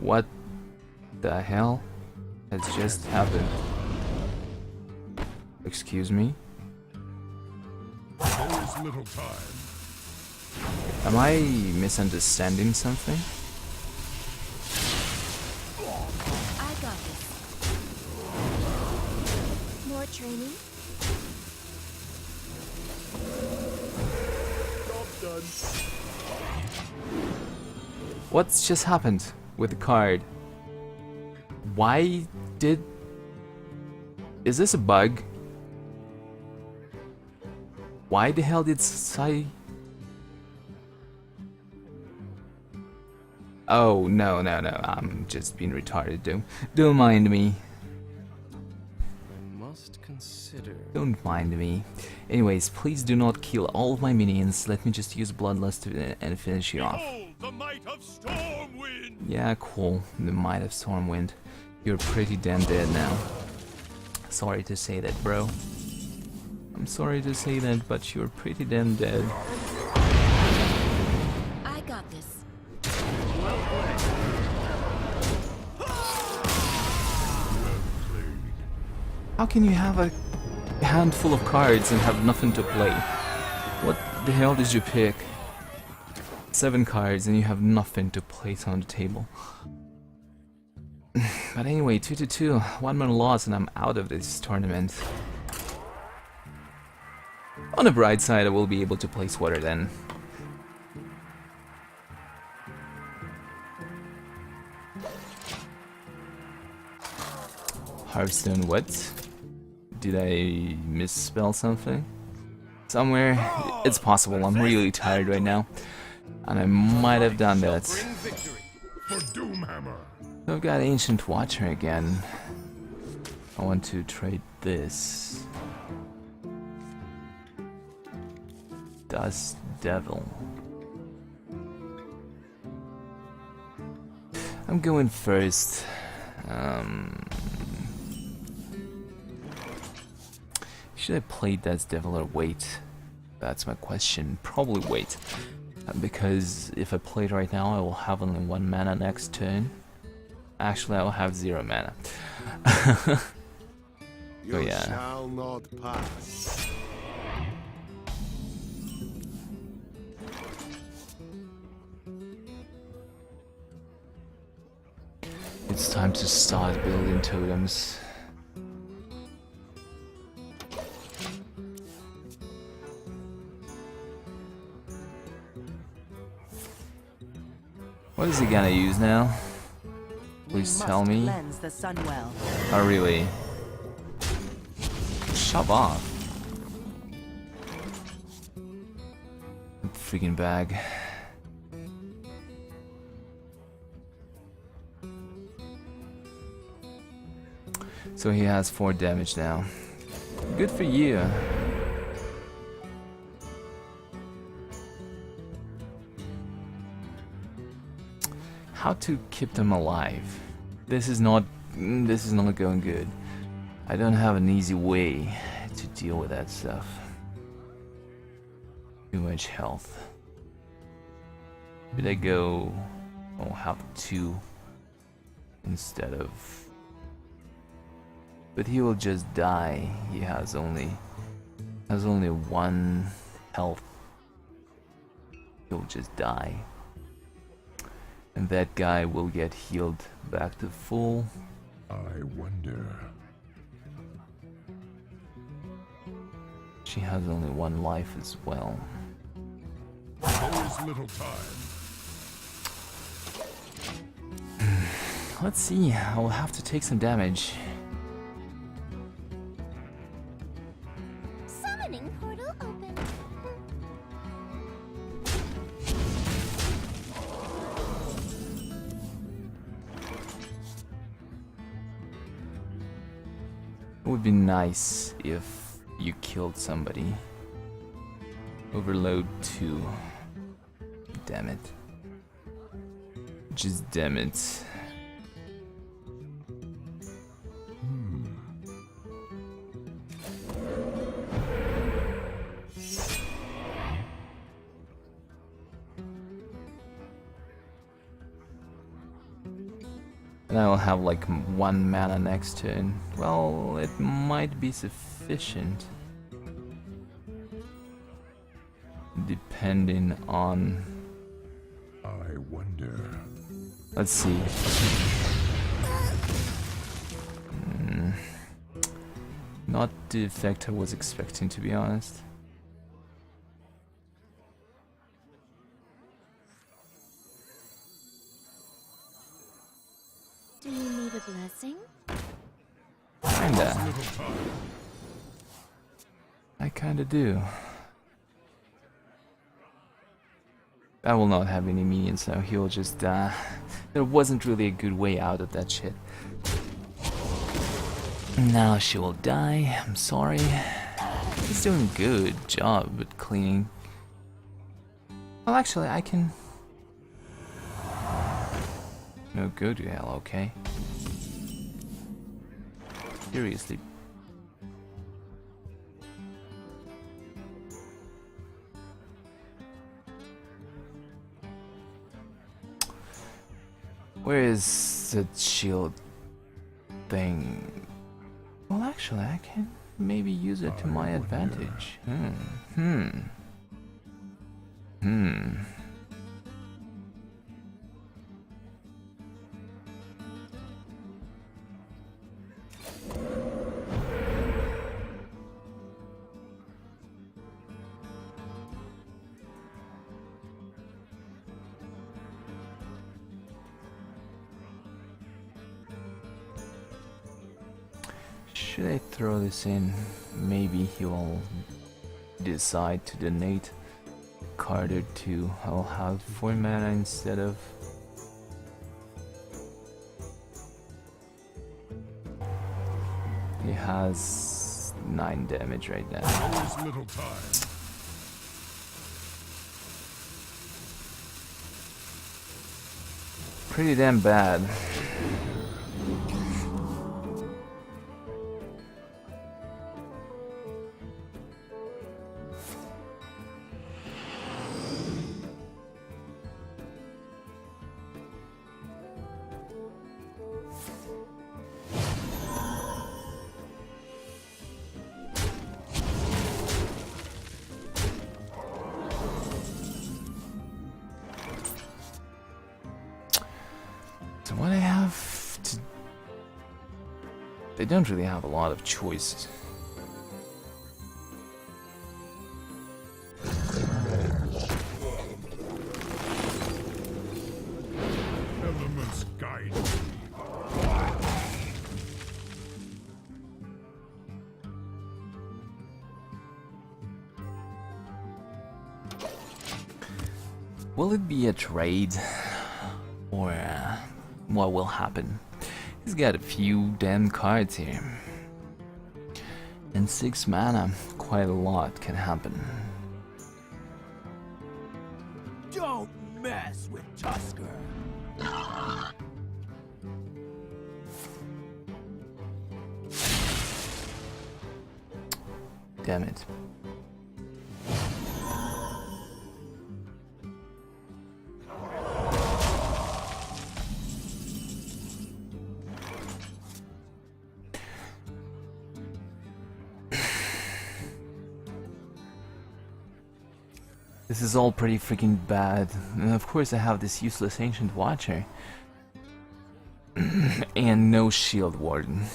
Speaker 1: What the hell has just happened? Excuse me?
Speaker 2: There is little time.
Speaker 1: Am I misunderstanding something?
Speaker 3: I got this. More training?
Speaker 2: Job's done.
Speaker 1: What's just happened with the card? Why did... Is this a bug? Why the hell did Sai... Oh, no, I'm just being retarded, don't mind me.
Speaker 6: Must consider.
Speaker 1: Don't mind me. Anyways, please do not kill all of my minions. Let me just use Bloodlust and finish you off.
Speaker 2: Behold the might of Stormwind!
Speaker 1: Yeah, cool. The might of Stormwind. You're pretty damn dead now. Sorry to say that, bro. I'm sorry to say that, but you're pretty damn dead.
Speaker 3: I got this.
Speaker 1: How can you have a handful of cards and have nothing to play? What the hell did you pick? 7 cards and you have nothing to place on the table. But anyway, 2-2, 1 more loss and I'm out of this tournament. On the bright side, I will be able to place water then. Hearthstone, what? Did I misspell something? Somewhere? It's possible, I'm really tired right now. And I might have done that.
Speaker 2: For Doomhammer!
Speaker 1: I've got Ancient Watcher again. I want to trade this. Dust Devil. I'm going first. Should I play Dust Devil or wait? That's my question. Probably wait. Because if I play it right now, I will have only 1 mana next turn. Actually, I will have 0 mana.
Speaker 7: You
Speaker 1: yeah.
Speaker 7: shall not pass.
Speaker 1: It's time to start building totems. What is he gonna use now? Please tell me.
Speaker 4: Cleanse the sun well.
Speaker 1: Oh, really? Shove off. Freaking bag. So he has 4 damage now. Good for you. How to keep them alive? This is not going good. I don't have an easy way to deal with that stuff. Too much health. Did I go? I'll have 2 instead of. But he will just die. He has only 1 health. He'll just die. And that guy will get healed back to full.
Speaker 2: I wonder.
Speaker 1: She has only 1 life as well.
Speaker 2: There is little time.
Speaker 1: Let's see, I will have to take some damage.
Speaker 3: Summoning portal open.
Speaker 1: It would be nice if you killed somebody. Overload 2. Damn it. Just damn it. And I will have like 1 mana next turn. Well, it might be sufficient. Depending on...
Speaker 2: I wonder.
Speaker 1: Let's see. Not the effect I was expecting, to be honest.
Speaker 3: Do you need a blessing?
Speaker 1: Kinda. I kinda do. I will not have any minions, so he will just there wasn't really a good way out of that shit. Now she will die, I'm sorry. He's doing a good job at cleaning. Well, actually, I can... No, go to hell, okay? Seriously. Where is the shield thing? Well, actually, I can maybe use it to my advantage. Should I throw this in? Maybe he will decide to donate a card or two. I'll have 4 mana instead of... He has 9 damage right now.
Speaker 2: Always little time.
Speaker 1: Pretty damn bad. So what I have to... They don't really have a lot of choices.
Speaker 2: Elements guide me.
Speaker 1: Will it be a trade? Or what will happen? He's got a few damn cards here. And 6 mana, quite a lot can happen.
Speaker 5: Don't mess with Tusker.
Speaker 1: Damn it. This is all pretty freaking bad. And of course I have this useless Ancient Watcher. And no Shield Warden.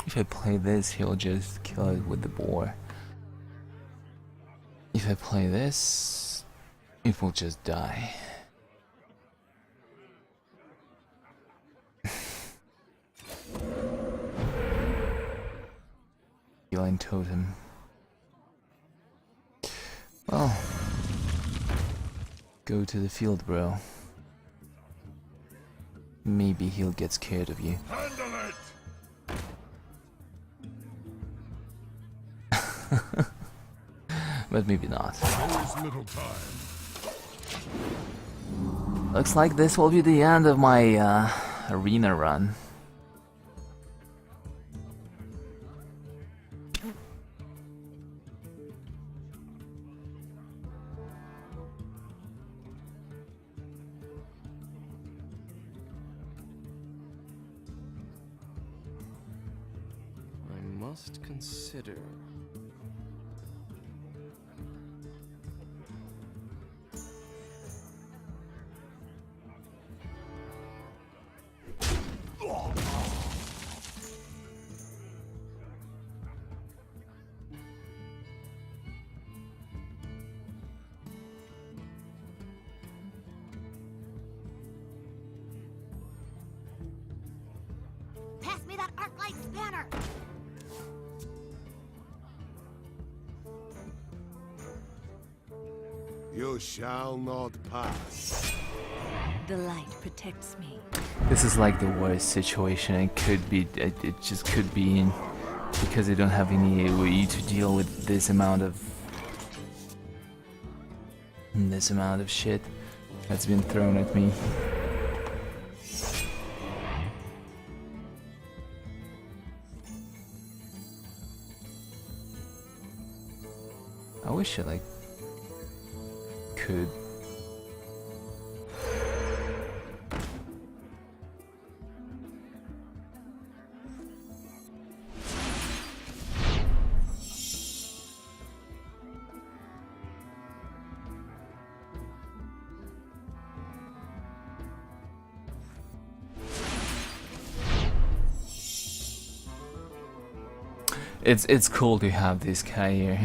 Speaker 1: If I play this, he'll just kill it with the boar. If I play this, it will just die. Healing totem. Well, go to the field, bro. Maybe he'll get scared of you.
Speaker 2: Handle it!
Speaker 1: But maybe not.
Speaker 2: Always little time.
Speaker 1: Looks like this will be the end of my arena run.
Speaker 6: I must consider.
Speaker 4: Pass me that arc light spanner!
Speaker 7: You shall not pass.
Speaker 3: The light protects me.
Speaker 1: This is like the worst situation it could be. It just could be in, because I don't have any AoE to deal with this amount of shit that's been thrown at me. I wish I like could. It's cool to have this guy here.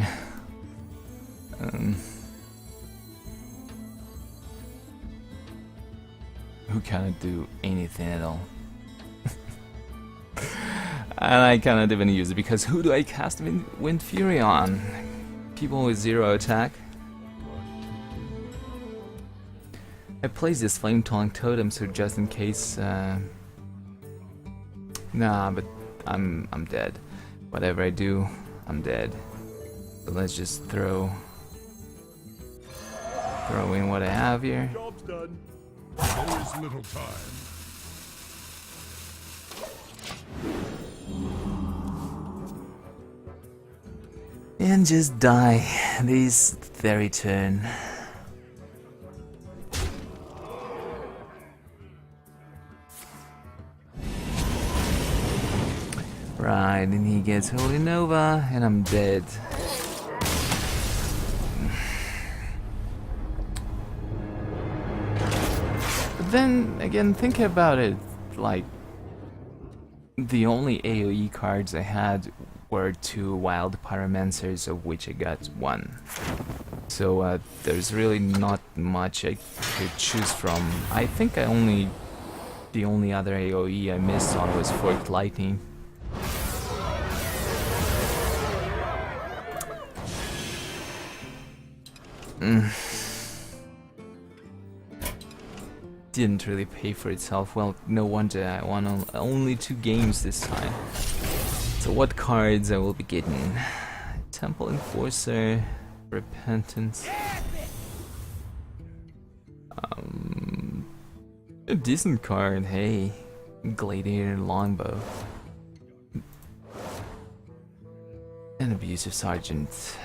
Speaker 1: Who cannot do anything at all. And I cannot even use it because who do I cast Wind Fury on? People with 0 attack. I placed this Flame Tongue Totem so just in case. Nah, but I'm dead. Whatever I do, I'm dead. So let's just throw in what I have here.
Speaker 2: Job's done. There is little time.
Speaker 1: And just die this very turn. Right, and he gets Holy Nova, and I'm dead. But then again, think about it, like the only AoE cards I had were 2 Wild Pyromancers, of which I got 1. So there's really not much I could choose from. I think the only other AoE I missed on was Forked Lightning. Didn't really pay for itself. Well, no wonder I won only 2 games this time. So what cards I will be getting? Temple Enforcer, Repentance. A decent card, hey. Gladiator Longbow. An Abusive Sergeant.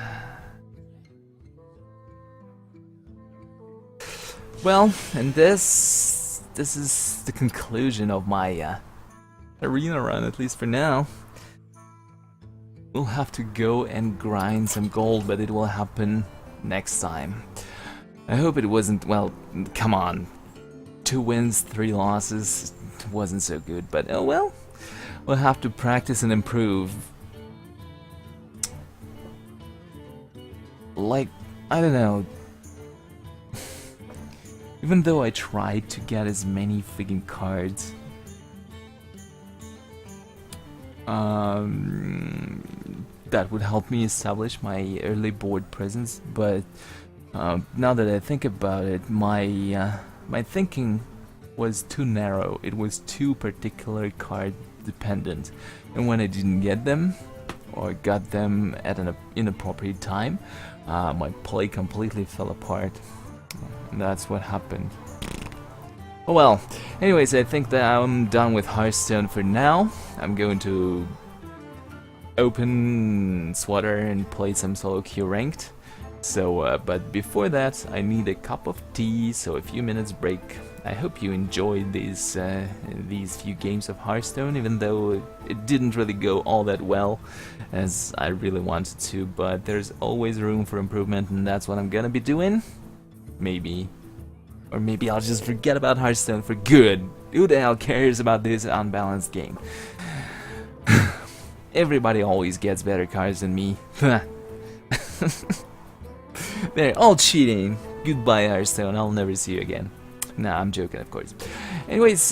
Speaker 1: Well, and this is the conclusion of my arena run, at least for now. We'll have to go and grind some gold, but it will happen next time. I hope it wasn't, well, come on. 2 wins, 3 losses, wasn't so good, but oh well. We'll have to practice and improve. Like, I don't know. Even though I tried to get as many freaking cards, that would help me establish my early board presence, but now that I think about it, my thinking was too narrow. It was too particular card dependent, and when I didn't get them, or got them at an inappropriate time, my play completely fell apart. And that's what happened. Well, anyways, I think that I'm done with Hearthstone for now. I'm going to open Swatter and play some solo queue ranked. So, but before that, I need a cup of tea, so a few minutes break. I hope you enjoyed these few games of Hearthstone, even though it didn't really go all that well as I really wanted to, but there's always room for improvement, and that's what I'm gonna be doing. Maybe. Or maybe I'll just forget about Hearthstone for good. Who the hell cares about this unbalanced game? Everybody always gets better cards than me. They're all cheating. Goodbye, Hearthstone. I'll never see you again. Nah, I'm joking, of course. Anyways,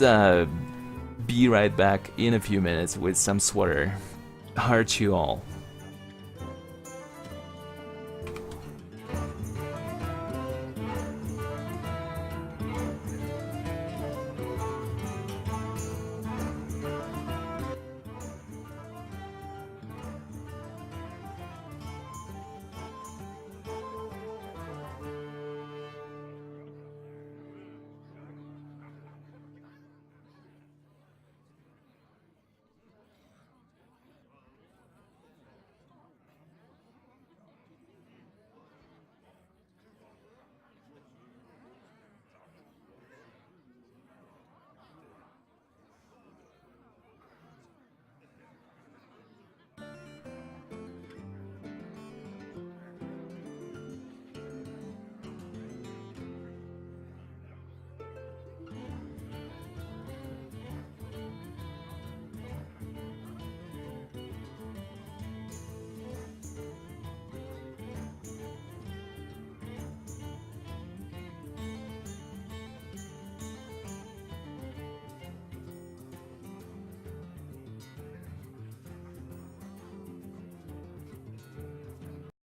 Speaker 1: be right back in a few minutes with some Swatter. Heart you all.